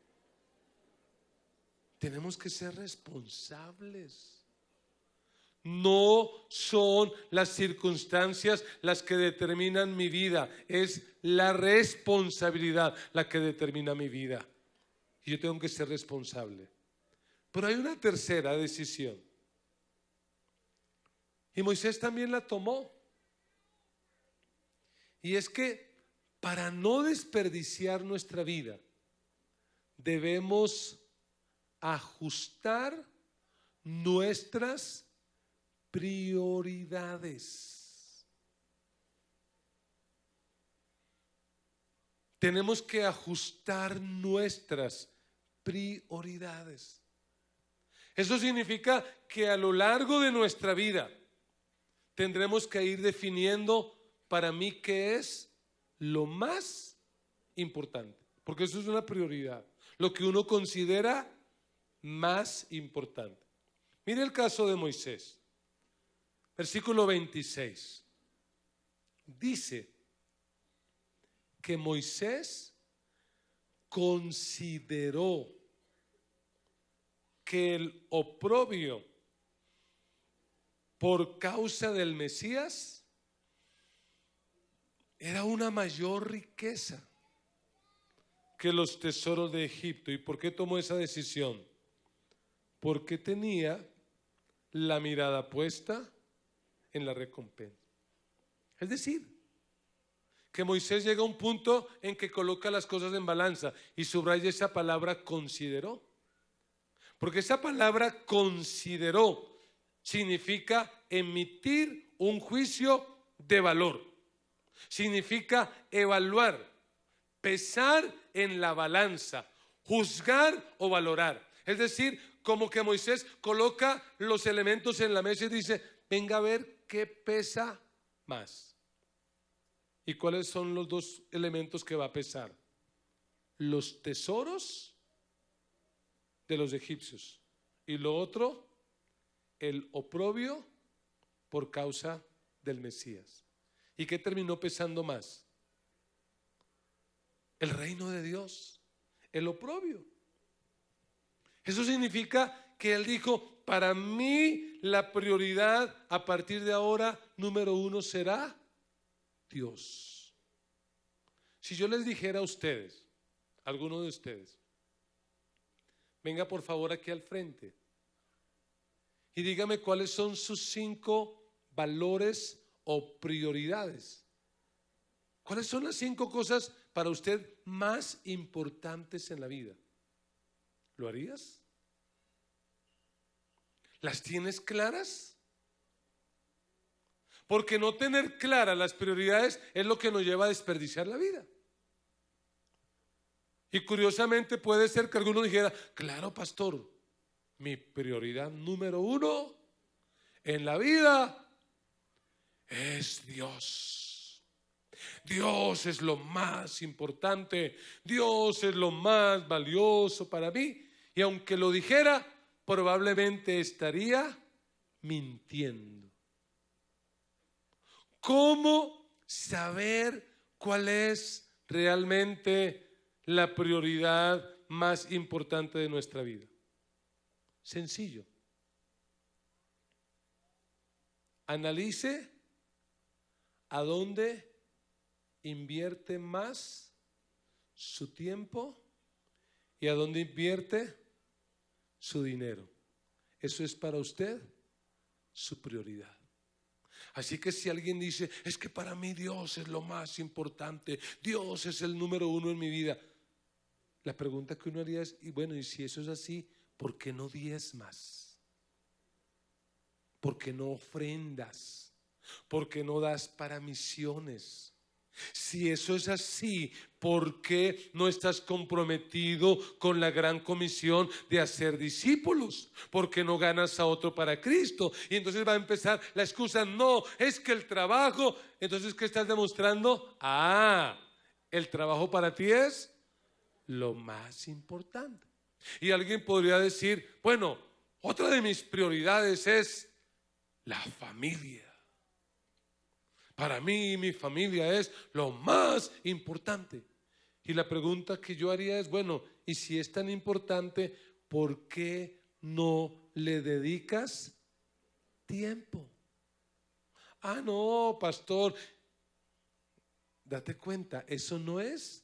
Tenemos que ser responsables. No son las circunstancias las que determinan mi vida, es la responsabilidad la que determina mi vida. Y yo tengo que ser responsable. Pero hay una tercera decisión. Y Moisés también la tomó. Y es que para no desperdiciar nuestra vida, debemos ajustar nuestras prioridades. Tenemos que ajustar nuestras prioridades. Eso significa que a lo largo de nuestra vida tendremos que ir definiendo para mí qué es lo más importante, porque eso es una prioridad, lo que uno considera más importante. Mire el caso de Moisés. Versículo 26. Dice que Moisés consideró que el oprobio por causa del Mesías era una mayor riqueza que los tesoros de Egipto. ¿Y por qué tomó esa decisión? Porque tenía la mirada puesta en la recompensa. Es decir, que Moisés llega a un punto en que coloca las cosas en balanza, y subraya esa palabra consideró. Porque esa palabra consideró significa emitir un juicio de valor. Significa evaluar, pesar en la balanza, juzgar o valorar. Es decir, como que Moisés coloca los elementos en la mesa y dice: venga a ver qué pesa más. ¿Y cuáles son los dos elementos que va a pesar? Los tesoros de los egipcios, y lo otro, el oprobio por causa del Mesías. ¿Y qué terminó pesando más? El reino de Dios, el oprobio. Eso significa que él dijo: para mí la prioridad a partir de ahora, número uno, será Dios. Si yo les dijera a ustedes, alguno de ustedes, venga por favor aquí al frente y dígame cuáles son sus 5 valores o prioridades. ¿Cuáles son las 5 cosas para usted más importantes en la vida? ¿Lo harías? ¿Las tienes claras? Porque no tener claras las prioridades es lo que nos lleva a desperdiciar la vida. Y curiosamente puede ser que alguno dijera: claro, pastor, mi prioridad número 1 en la vida es Dios. Dios es lo más importante, Dios es lo más valioso para mí. Y aunque lo dijera, probablemente estaría mintiendo. ¿Cómo saber cuál es realmente la prioridad más importante de nuestra vida? Sencillo. Analice a dónde invierte más su tiempo y a dónde invierte su dinero. Eso es para usted su prioridad. Así que si alguien dice: es que para mí Dios es lo más importante, Dios es el número 1 en mi vida, la pregunta que uno haría es: y bueno, y si eso es así, ¿por qué no diezmas? ¿Por qué no ofrendas? ¿Por qué no das para misiones? Si eso es así, ¿por qué no estás comprometido con la gran comisión de hacer discípulos? ¿Por qué no ganas a otro para Cristo? Y entonces va a empezar la excusa: no, es que el trabajo. Entonces, ¿qué estás demostrando? El trabajo para ti es lo más importante. Y alguien podría decir: bueno, otra de mis prioridades es la familia. Para mí, mi familia es lo más importante. Y la pregunta que yo haría es: bueno, y si es tan importante, ¿por qué no le dedicas tiempo? No, pastor, date cuenta, eso no es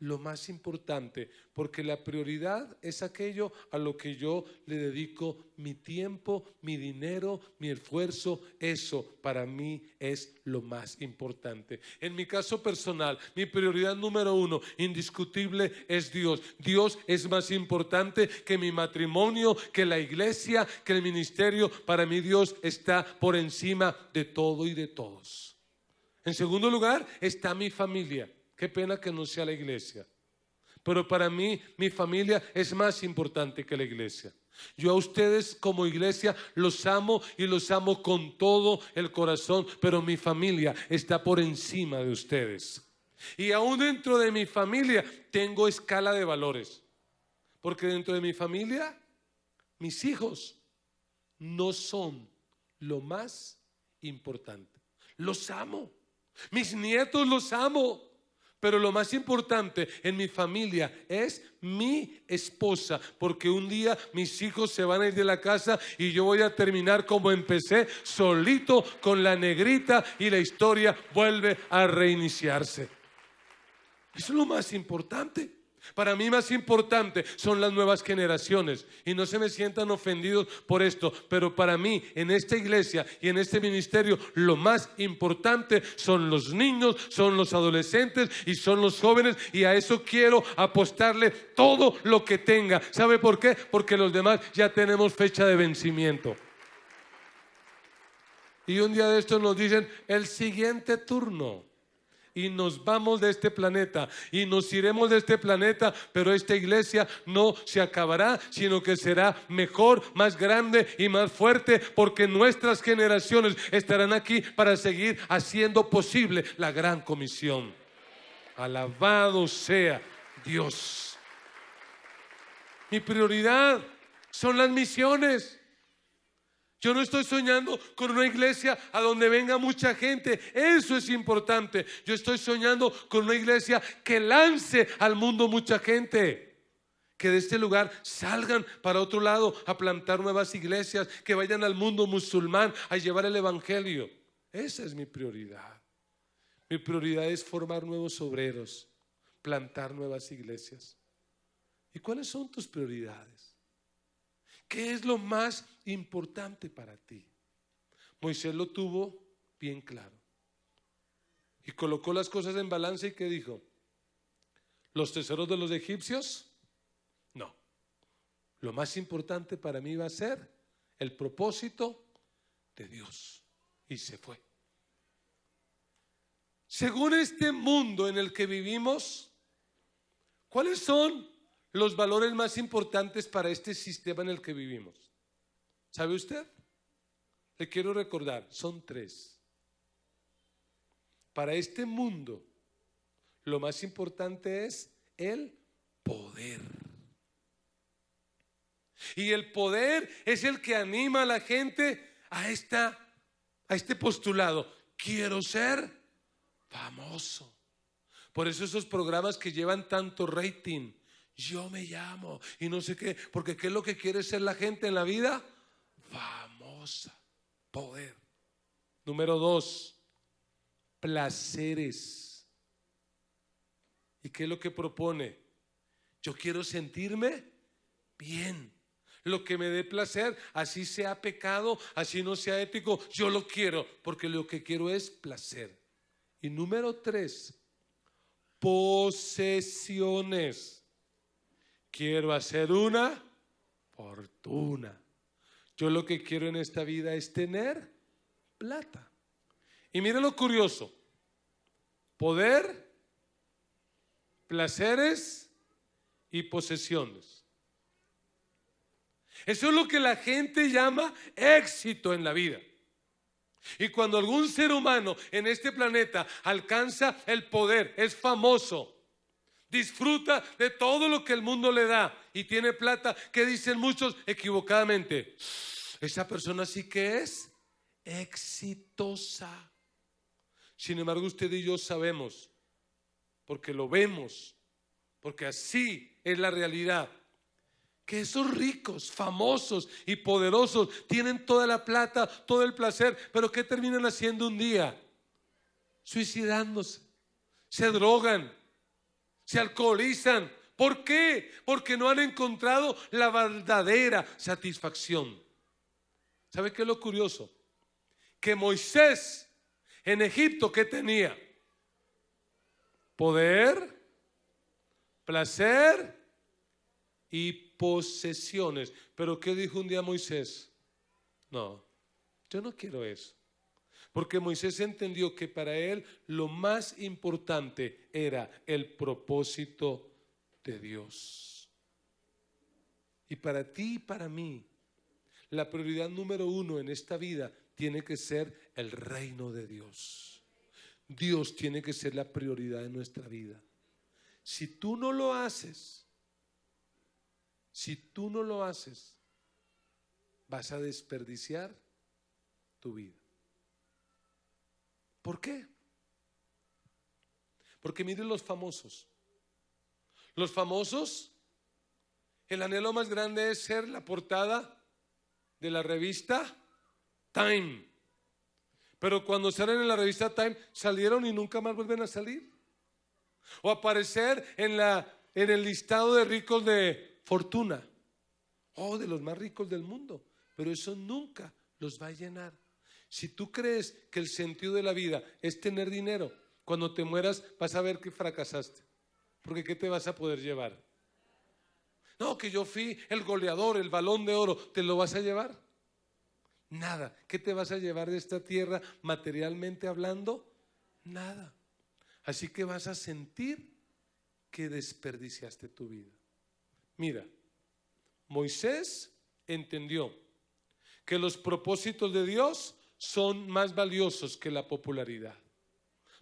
lo más importante, porque la prioridad es aquello a lo que yo le dedico mi tiempo, mi dinero, mi esfuerzo. Eso para mí es lo más importante. En mi caso personal, mi prioridad número 1, indiscutible, es Dios. Dios es más importante que mi matrimonio, que la iglesia, que el ministerio. Para mí Dios está por encima de todo y de todos. En segundo lugar está mi familia. Qué pena que no sea la iglesia, pero para mí mi familia es más importante que la iglesia. Yo a ustedes como iglesia los amo y los amo con todo el corazón, pero mi familia está por encima de ustedes. Y aún dentro de mi familia tengo escala de valores, porque dentro de mi familia, mis hijos no son lo más importante. Los amo, mis nietos los amo, pero lo más importante en mi familia es mi esposa, porque un día mis hijos se van a ir de la casa y yo voy a terminar como empecé, solito con la negrita, y la historia vuelve a reiniciarse. Eso es lo más importante. Para mí más importante son las nuevas generaciones, y no se me sientan ofendidos por esto, pero para mí en esta iglesia y en este ministerio lo más importante son los niños, son los adolescentes y son los jóvenes, y a eso quiero apostarle todo lo que tenga. ¿Sabe por qué? Porque los demás ya tenemos fecha de vencimiento. Y un día de estos nos dicen el siguiente turno, y nos vamos de este planeta y nos iremos de este planeta, pero esta iglesia no se acabará, sino que será mejor, más grande y más fuerte, porque nuestras generaciones estarán aquí para seguir haciendo posible la gran comisión. Alabado sea Dios. Mi prioridad son las misiones. Yo no estoy soñando con una iglesia a donde venga mucha gente, eso es importante. Yo estoy soñando con una iglesia que lance al mundo mucha gente, que de este lugar salgan para otro lado a plantar nuevas iglesias, que vayan al mundo musulmán a llevar el evangelio. Esa es mi prioridad. Mi prioridad es formar nuevos obreros, plantar nuevas iglesias. ¿Y cuáles son tus prioridades? ¿Qué es lo más importante para ti? Moisés lo tuvo bien claro y colocó las cosas en balance. ¿Y qué dijo? ¿Los tesoros de los egipcios? No. Lo más importante para mí va a ser el propósito de Dios. Y se fue. Según este mundo en el que vivimos, ¿cuáles son los valores más importantes para este sistema en el que vivimos? ¿Sabe usted? Le quiero recordar, son 3. Para este mundo, lo más importante es el poder. Y el poder es el que anima a la gente a este postulado: quiero ser famoso. Por eso esos programas que llevan tanto rating, yo me llamo y no sé qué, porque ¿qué es lo que quiere ser la gente en la vida? Famosa. Poder. Número 2, placeres. ¿Y qué es lo que propone? Yo quiero sentirme bien. Lo que me dé placer, así sea pecado, así no sea ético, yo lo quiero, porque lo que quiero es placer. Y número 3, posesiones. Quiero hacer una fortuna. Yo lo que quiero en esta vida es tener plata. Y mire lo curioso: poder, placeres y posesiones. Eso es lo que la gente llama éxito en la vida. Y cuando algún ser humano en este planeta alcanza el poder, es famoso, disfruta de todo lo que el mundo le da y tiene plata, ¿qué dicen muchos equivocadamente? Esa persona sí que es exitosa. Sin embargo, usted y yo sabemos, porque lo vemos, porque así es la realidad, que esos ricos, famosos y poderosos tienen toda la plata, todo el placer, pero ¿qué terminan haciendo un día? Suicidándose, se drogan, se alcoholizan. ¿Por qué? Porque no han encontrado la verdadera satisfacción. ¿Sabe qué es lo curioso? Que Moisés en Egipto, ¿qué tenía? Poder, placer y posesiones. Pero ¿qué dijo un día Moisés? No, yo no quiero eso. Porque Moisés entendió que para él lo más importante era el propósito de Dios. Y para ti y para mí, la prioridad número 1 en esta vida tiene que ser el reino de Dios. Dios tiene que ser la prioridad de nuestra vida. Si tú no lo haces, vas a desperdiciar tu vida. ¿Por qué? Porque miren los famosos. Los famosos, el anhelo más grande es ser la portada de la revista Time. Pero cuando salen en la revista Time, salieron y nunca más vuelven a salir. O aparecer en el listado de ricos de fortuna. De los más ricos del mundo. Pero eso nunca los va a llenar. Si tú crees que el sentido de la vida es tener dinero, cuando te mueras vas a ver que fracasaste. Porque ¿qué te vas a poder llevar? No, que yo fui el goleador, el balón de oro. ¿Te lo vas a llevar? Nada. ¿Qué te vas a llevar de esta tierra materialmente hablando? Nada. Así que vas a sentir que desperdiciaste tu vida. Mira, Moisés entendió que los propósitos de Dios son más valiosos que la popularidad.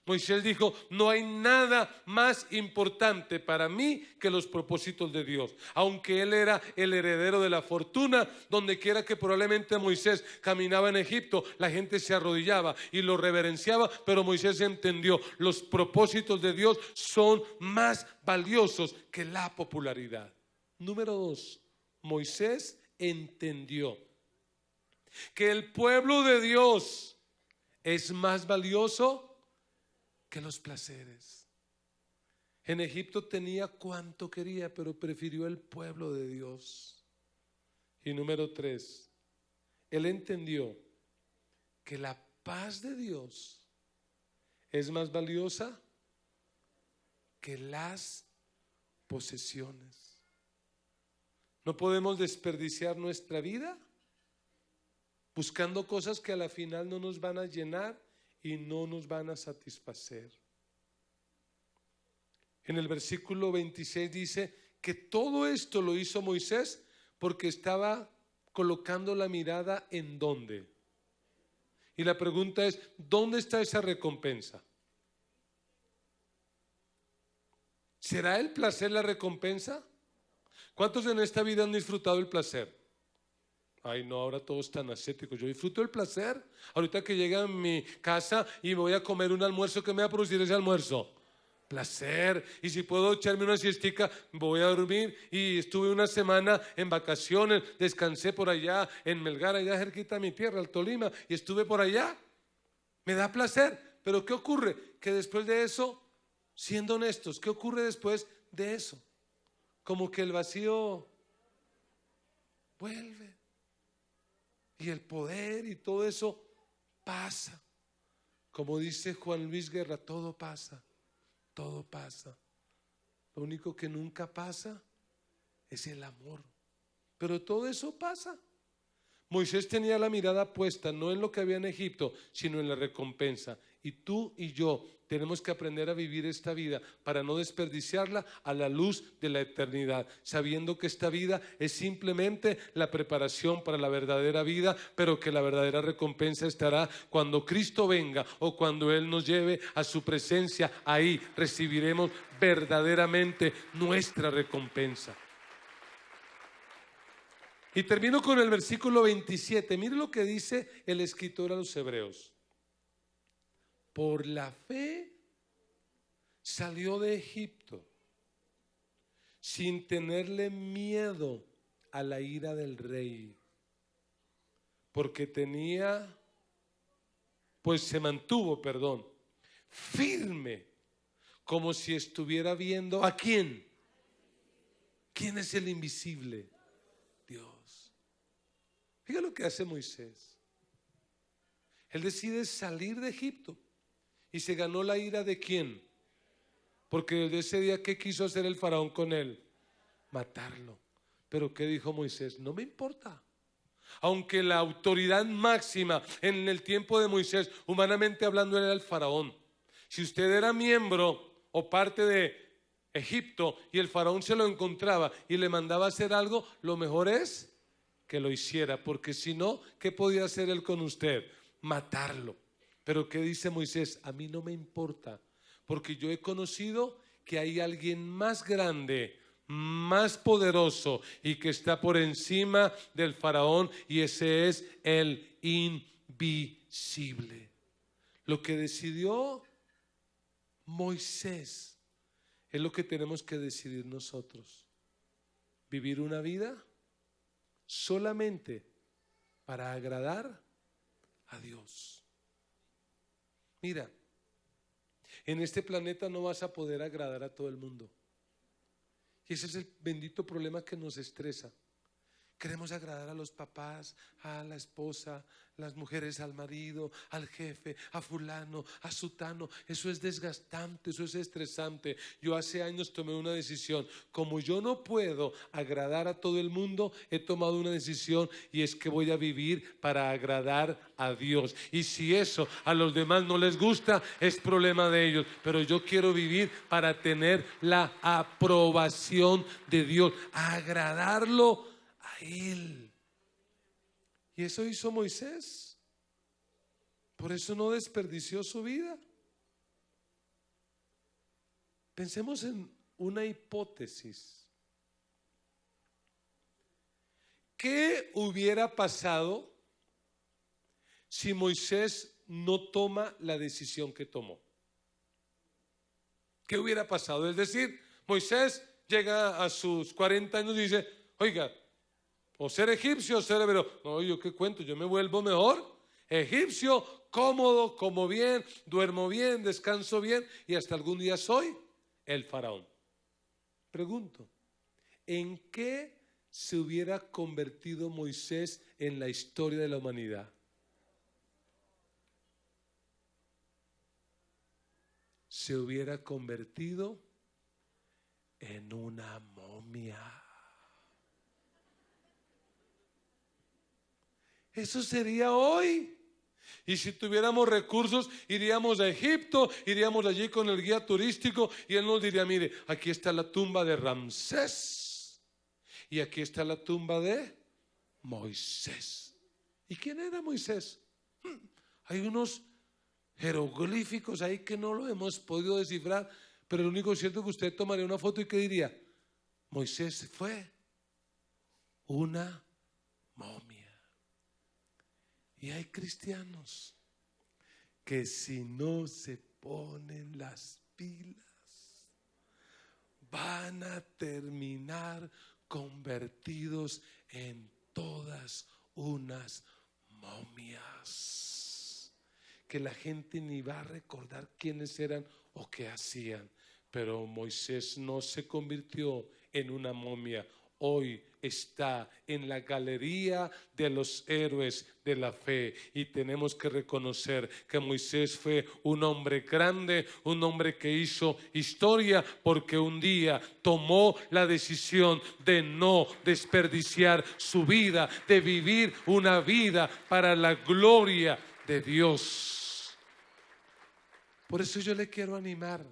Moisés dijo, no hay nada más importante para mí que los propósitos de Dios. Aunque él era el heredero de la fortuna, donde quiera que probablemente Moisés caminaba en Egipto, la gente se arrodillaba y lo reverenciaba, pero Moisés entendió, los propósitos de Dios son más valiosos que la popularidad. Número 2, Moisés entendió que el pueblo de Dios es más valioso que los placeres. En Egipto tenía cuanto quería, pero prefirió el pueblo de Dios. Y número 3, él entendió que la paz de Dios es más valiosa que las posesiones. No podemos desperdiciar nuestra vida buscando cosas que a la final no nos van a llenar y no nos van a satisfacer. En el versículo 26 dice que todo esto lo hizo Moisés porque estaba colocando la mirada en ¿dónde? Y la pregunta es, ¿dónde está esa recompensa? ¿Será el placer la recompensa? ¿Cuántos en esta vida han disfrutado el placer? Ay, no, ahora todos están ascéticos. Yo disfruto el placer. Ahorita que llegue a mi casa y me voy a comer un almuerzo, ¿qué me va a producir ese almuerzo? Placer. Y si puedo echarme una siestica, voy a dormir. Y estuve una semana en vacaciones, descansé por allá en Melgar, allá cerquita de mi tierra, el Tolima, y estuve por allá. Me da placer. Pero ¿qué ocurre? Que después de eso, siendo honestos, ¿qué ocurre después de eso? Como que el vacío vuelve. Y el poder y todo eso pasa. Como dice Juan Luis Guerra, todo pasa, todo pasa. Lo único que nunca pasa es el amor. Pero todo eso pasa. Moisés tenía la mirada puesta no en lo que había en Egipto, sino en la recompensa. Y tú y yo tenemos que aprender a vivir esta vida para no desperdiciarla a la luz de la eternidad, sabiendo que esta vida es simplemente la preparación para la verdadera vida, pero que la verdadera recompensa estará cuando Cristo venga o cuando Él nos lleve a su presencia. Ahí recibiremos verdaderamente nuestra recompensa. Y termino con el versículo 27. Mire lo que dice el escritor a los Hebreos. Por la fe salió de Egipto sin tenerle miedo a la ira del rey, porque se mantuvo, firme, como si estuviera viendo ¿a quién? ¿Quién es el invisible? Dios. Fíjate lo que hace Moisés. Él decide salir de Egipto y se ganó la ira ¿de quién? Porque desde ese día, ¿qué quiso hacer el faraón con él? Matarlo. Pero ¿qué dijo Moisés? No me importa. Aunque la autoridad máxima en el tiempo de Moisés, humanamente hablando, era el faraón. Si usted era miembro o parte de Egipto y el faraón se lo encontraba y le mandaba a hacer algo, lo mejor es que lo hiciera, porque si no, ¿qué podía hacer él con usted? Matarlo. Pero ¿qué dice Moisés? A mí no me importa, porque yo he conocido que hay alguien más grande, más poderoso y que está por encima del faraón, y ese es el invisible. Lo que decidió Moisés es lo que tenemos que decidir nosotros. Vivir una vida solamente para agradar a Dios. Mira, en este planeta no vas a poder agradar a todo el mundo. Y ese es el bendito problema que nos estresa. Queremos agradar a los papás, a la esposa, las mujeres al marido, al jefe, a fulano, a sutano. Eso es desgastante, eso es estresante. Yo hace años tomé una decisión. Como yo no puedo agradar a todo el mundo, he tomado una decisión, y es que voy a vivir para agradar a Dios. Y si eso a los demás no les gusta, es problema de ellos. Pero yo quiero vivir para tener la aprobación de Dios, agradarlo a Él. Y eso hizo Moisés. Por eso no desperdició su vida. Pensemos en una hipótesis. ¿Qué hubiera pasado si Moisés no toma la decisión que tomó? ¿Qué hubiera pasado? Es decir, Moisés llega a sus 40 años y dice: oiga, o ser egipcio o ser hebreo. No, yo qué cuento, yo me vuelvo mejor egipcio, cómodo, como bien, duermo bien, descanso bien, y hasta algún día soy el faraón. Pregunto, ¿en qué se hubiera convertido Moisés en la historia de la humanidad? Se hubiera convertido en una momia. Eso sería hoy. Y si tuviéramos recursos, iríamos a Egipto, iríamos allí con el guía turístico, y él nos diría: mire, aquí está la tumba de Ramsés y aquí está la tumba de Moisés. ¿Y quién era Moisés? Hay unos jeroglíficos ahí que no lo hemos podido descifrar, pero lo único cierto es que usted tomaría una foto y ¿qué diría? Moisés fue una momia. Y hay cristianos que si no se ponen las pilas, van a terminar convertidos en todas unas momias, que la gente ni va a recordar quiénes eran o qué hacían. Pero Moisés no se convirtió en una momia. Hoy está en la galería de los héroes de la fe, y tenemos que reconocer que Moisés fue un hombre grande, un hombre que hizo historia, porque un día tomó la decisión de no desperdiciar su vida, de vivir una vida para la gloria de Dios. Por eso yo le quiero animar.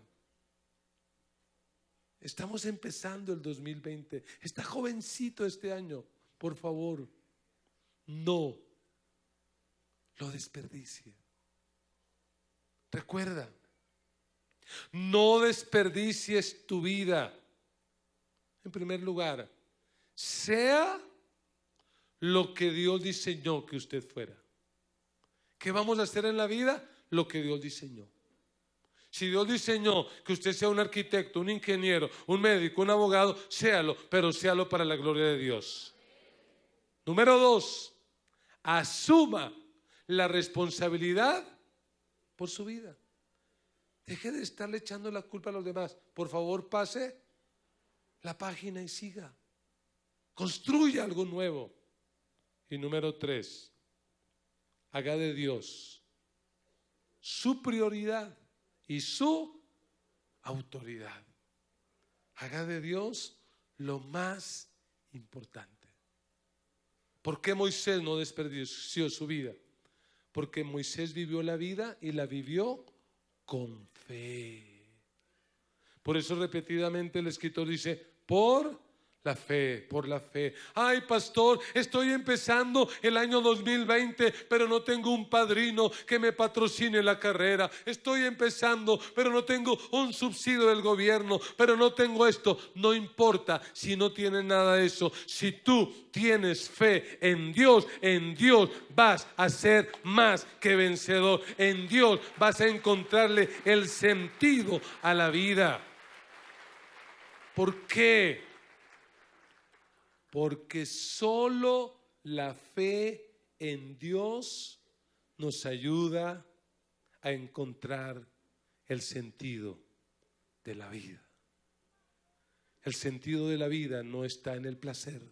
Estamos empezando el 2020. Está jovencito este año. Por favor, no lo desperdicie. Recuerda, no desperdicies tu vida. En primer lugar, sea lo que Dios diseñó que usted fuera. ¿Qué vamos a hacer en la vida? Lo que Dios diseñó. Si Dios diseñó que usted sea un arquitecto, un ingeniero, un médico, un abogado, séalo, pero séalo para la gloria de Dios. Número 2, asuma la responsabilidad por su vida. Deje de estarle echando la culpa a los demás. Por favor, pase la página y siga. Construya algo nuevo. Y número 3, haga de Dios su prioridad y su autoridad. Haga de Dios lo más importante. ¿Por qué Moisés no desperdició su vida? Porque Moisés vivió la vida y la vivió con fe. Por eso repetidamente el escritor dice: por La fe, por la fe. Ay, pastor, estoy empezando el año 2020, pero no tengo un padrino que me patrocine la carrera. Estoy empezando, pero no tengo un subsidio del gobierno, pero no tengo esto. No importa si no tienes nada de eso. Si tú tienes fe en Dios vas a ser más que vencedor. En Dios vas a encontrarle el sentido a la vida. ¿Por qué? Porque solo la fe en Dios nos ayuda a encontrar el sentido de la vida. El sentido de la vida no está en el placer.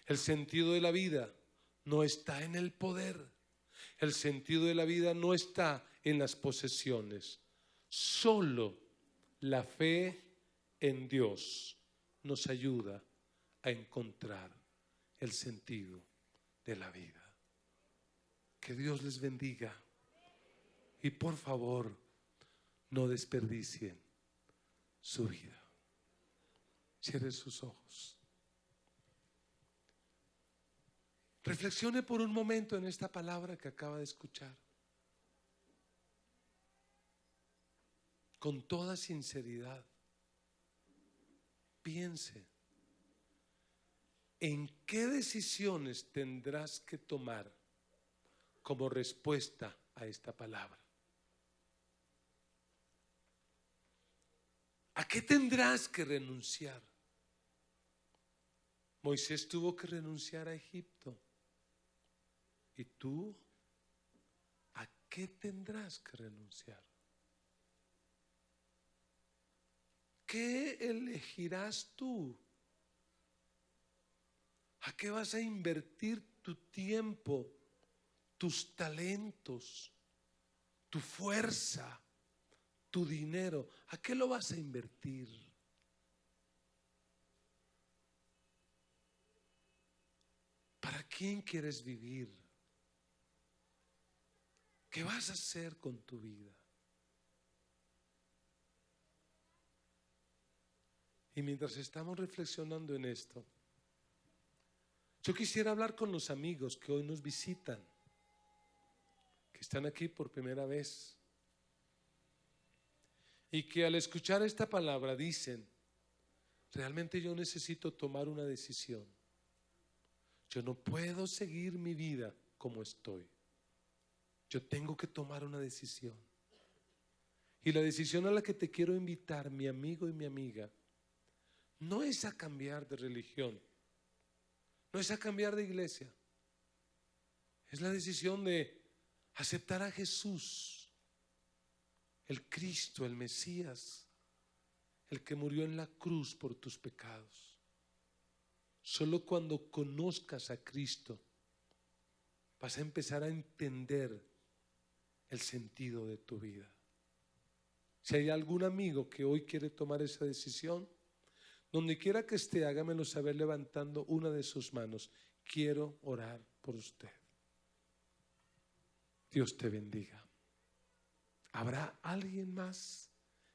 El sentido de la vida no está en el poder. El sentido de la vida no está en las posesiones. Solo la fe en Dios nos ayuda a encontrar el sentido de la vida. Que Dios les bendiga. Y por favor, no desperdicien su vida. Cierre sus ojos. Reflexione por un momento en esta palabra que acaba de escuchar. Con toda sinceridad, piense en qué decisiones tendrás que tomar como respuesta a esta palabra. ¿A qué tendrás que renunciar? Moisés tuvo que renunciar a Egipto. ¿Y tú? ¿A qué tendrás que renunciar? ¿Qué elegirás tú? ¿A qué vas a invertir tu tiempo, tus talentos, tu fuerza, tu dinero? ¿A qué lo vas a invertir? ¿Para quién quieres vivir? ¿Qué vas a hacer con tu vida? Y mientras estamos reflexionando en esto, yo quisiera hablar con los amigos que hoy nos visitan, que están aquí por primera vez y que al escuchar esta palabra dicen: realmente yo necesito tomar una decisión. Yo no puedo seguir mi vida como estoy. Yo tengo que tomar una decisión. Y la decisión a la que te quiero invitar, mi amigo y mi amiga, no es a cambiar de religión, no es a cambiar de iglesia. Es la decisión de aceptar a Jesús, el Cristo, el Mesías, el que murió en la cruz por tus pecados. Solo cuando conozcas a Cristo vas a empezar a entender el sentido de tu vida. Si hay algún amigo que hoy quiere tomar esa decisión, donde quiera que esté, hágamelo saber levantando una de sus manos. Quiero orar por usted. Dios te bendiga. ¿Habrá alguien más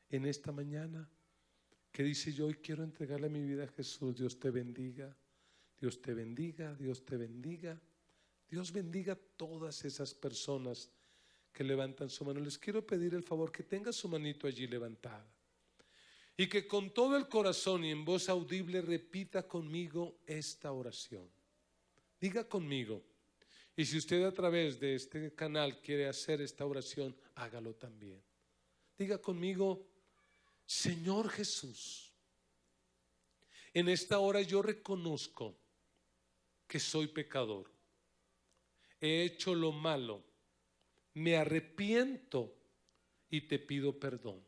en esta mañana que dice: yo hoy quiero entregarle mi vida a Jesús? Dios te bendiga. Dios te bendiga. Dios te bendiga. Dios bendiga a todas esas personas que levantan su mano. Les quiero pedir el favor que tenga su manito allí levantada y que con todo el corazón y en voz audible repita conmigo esta oración. Diga conmigo. Y si usted a través de este canal quiere hacer esta oración, hágalo también. Diga conmigo: Señor Jesús, en esta hora yo reconozco que soy pecador. He hecho lo malo. Me arrepiento y te pido perdón.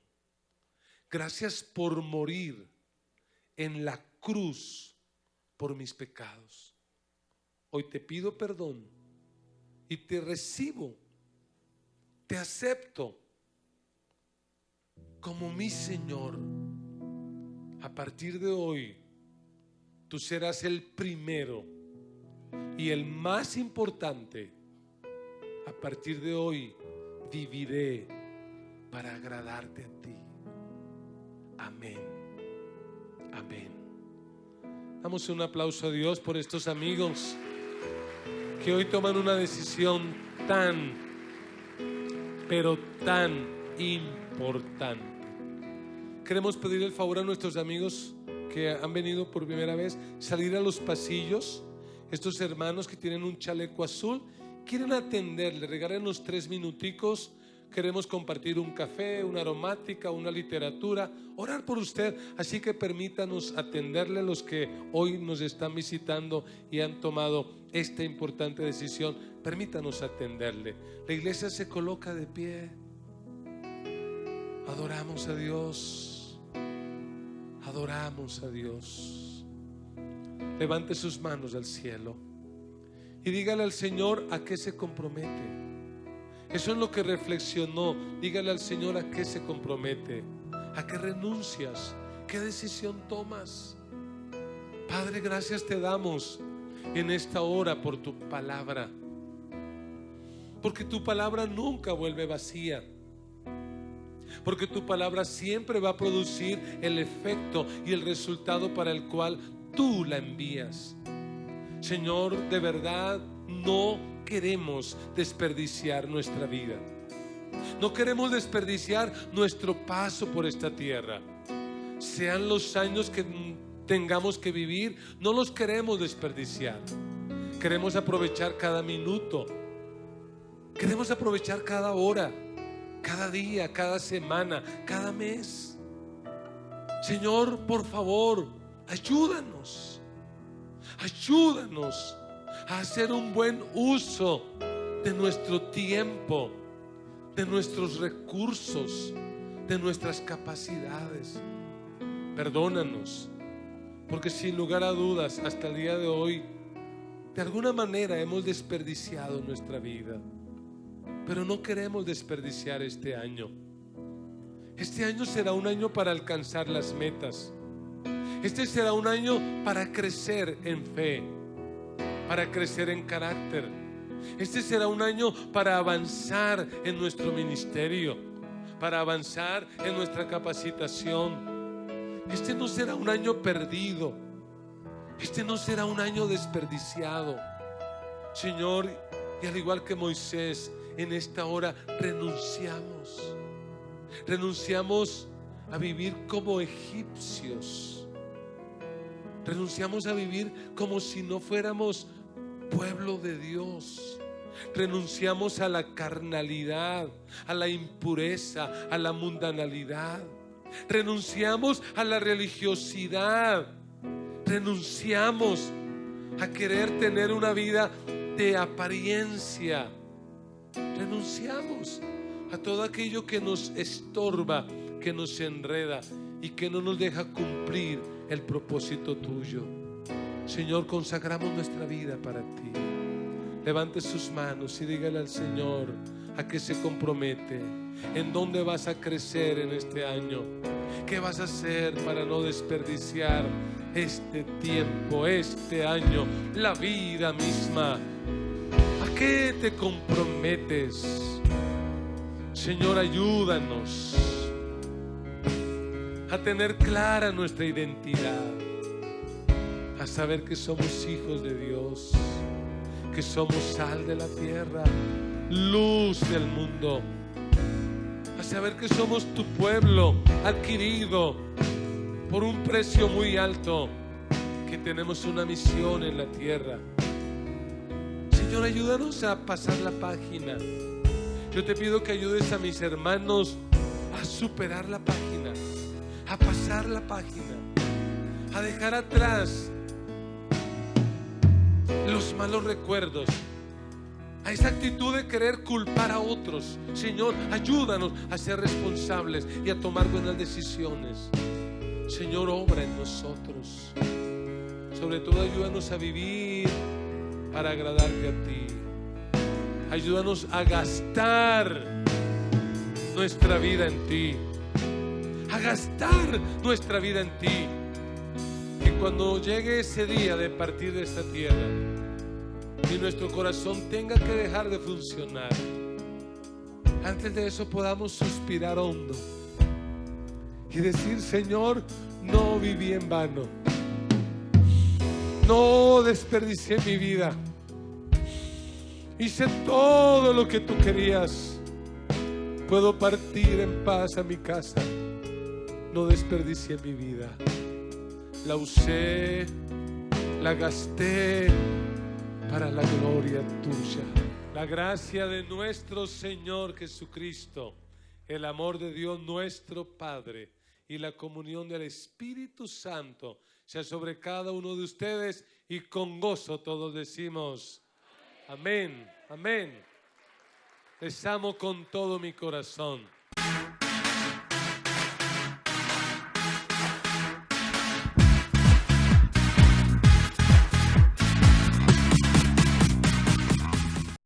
Gracias por morir en la cruz por mis pecados. Hoy te pido perdón y te recibo, te acepto como mi Señor. A partir de hoy, tú serás el primero y el más importante. A partir de hoy viviré para agradarte a ti. Amén. Amén. Damos un aplauso a Dios por estos amigos que hoy toman una decisión tan, pero tan importante. Queremos pedir el favor a nuestros amigos que han venido por primera vez, salir a los pasillos. Estos hermanos que tienen un chaleco azul quieren atenderle, regálenos 3 minuticos. Queremos compartir un café, una aromática, una literatura, orar por usted. Así que permítanos atenderle a los que hoy nos están visitando y han tomado esta importante decisión. Permítanos atenderle. La iglesia se coloca de pie. Adoramos a Dios. Adoramos a Dios. Levante sus manos al cielo y dígale al Señor a qué se compromete. Eso es lo que reflexionó. Dígale al Señor a qué se compromete, a qué renuncias, qué decisión tomas. Padre, gracias te damos en esta hora por tu palabra, porque tu palabra nunca vuelve vacía, porque tu palabra siempre va a producir el efecto y el resultado para el cual tú la envías. Señor, de verdad no queremos desperdiciar nuestra vida. No queremos desperdiciar nuestro paso por esta tierra. Sean los años que tengamos que vivir, no los queremos desperdiciar. Queremos aprovechar cada minuto. Queremos aprovechar cada hora, cada día, cada semana, cada mes. Señor, por favor, ayúdanos. Ayúdanos a hacer un buen uso de nuestro tiempo, de nuestros recursos, de nuestras capacidades. Perdónanos, porque sin lugar a dudas, hasta el día de hoy, de alguna manera hemos desperdiciado nuestra vida. Pero no queremos desperdiciar este año. Este año será un año para alcanzar las metas. Este será un año para crecer en fe, para crecer en carácter. Este será un año para avanzar en nuestro ministerio, para avanzar en nuestra capacitación. Este no será un año perdido. Este no será un año desperdiciado. Señor, y al igual que Moisés, en esta hora renunciamos a vivir como egipcios. Renunciamos a vivir como si no fuéramos pueblo de Dios. Renunciamos a la carnalidad, a la impureza, a la mundanalidad. Renunciamos a la religiosidad. Renunciamos a querer tener una vida de apariencia. Renunciamos a todo aquello que nos estorba, que nos enreda y que no nos deja cumplir el propósito tuyo. Señor, consagramos nuestra vida para ti. Levante sus manos y dígale al Señor a qué se compromete, en dónde vas a crecer en este año, qué vas a hacer para no desperdiciar este tiempo, este año, la vida misma. ¿A qué te comprometes? Señor, ayúdanos a tener clara nuestra identidad, a saber que somos hijos de Dios, que somos sal de la tierra, luz del mundo, a saber que somos tu pueblo adquirido por un precio muy alto, que tenemos una misión en la tierra. Señor, ayúdanos a pasar la página. Yo te pido que ayudes a mis hermanos a superar la página, a pasar la página, a dejar atrás los malos recuerdos, a esa actitud de querer culpar a otros. Señor, ayúdanos a ser responsables y a tomar buenas decisiones. Señor, obra en nosotros. Sobre todo, ayúdanos a vivir para agradarte a ti. Ayúdanos a gastar nuestra vida en ti, a gastar nuestra vida en ti. Que cuando llegue ese día de partir de esta tierra y nuestro corazón tenga que dejar de funcionar, antes de eso podamos suspirar hondo y decir: Señor, no viví en vano. No desperdicié mi vida. Hice todo lo que tú querías. Puedo partir en paz a mi casa. No desperdicié mi vida. La usé, la gasté para la gloria tuya. La gracia de nuestro Señor Jesucristo, el amor de Dios nuestro Padre y la comunión del Espíritu Santo sea sobre cada uno de ustedes, y con gozo todos decimos amén, amén. Les amo con todo mi corazón.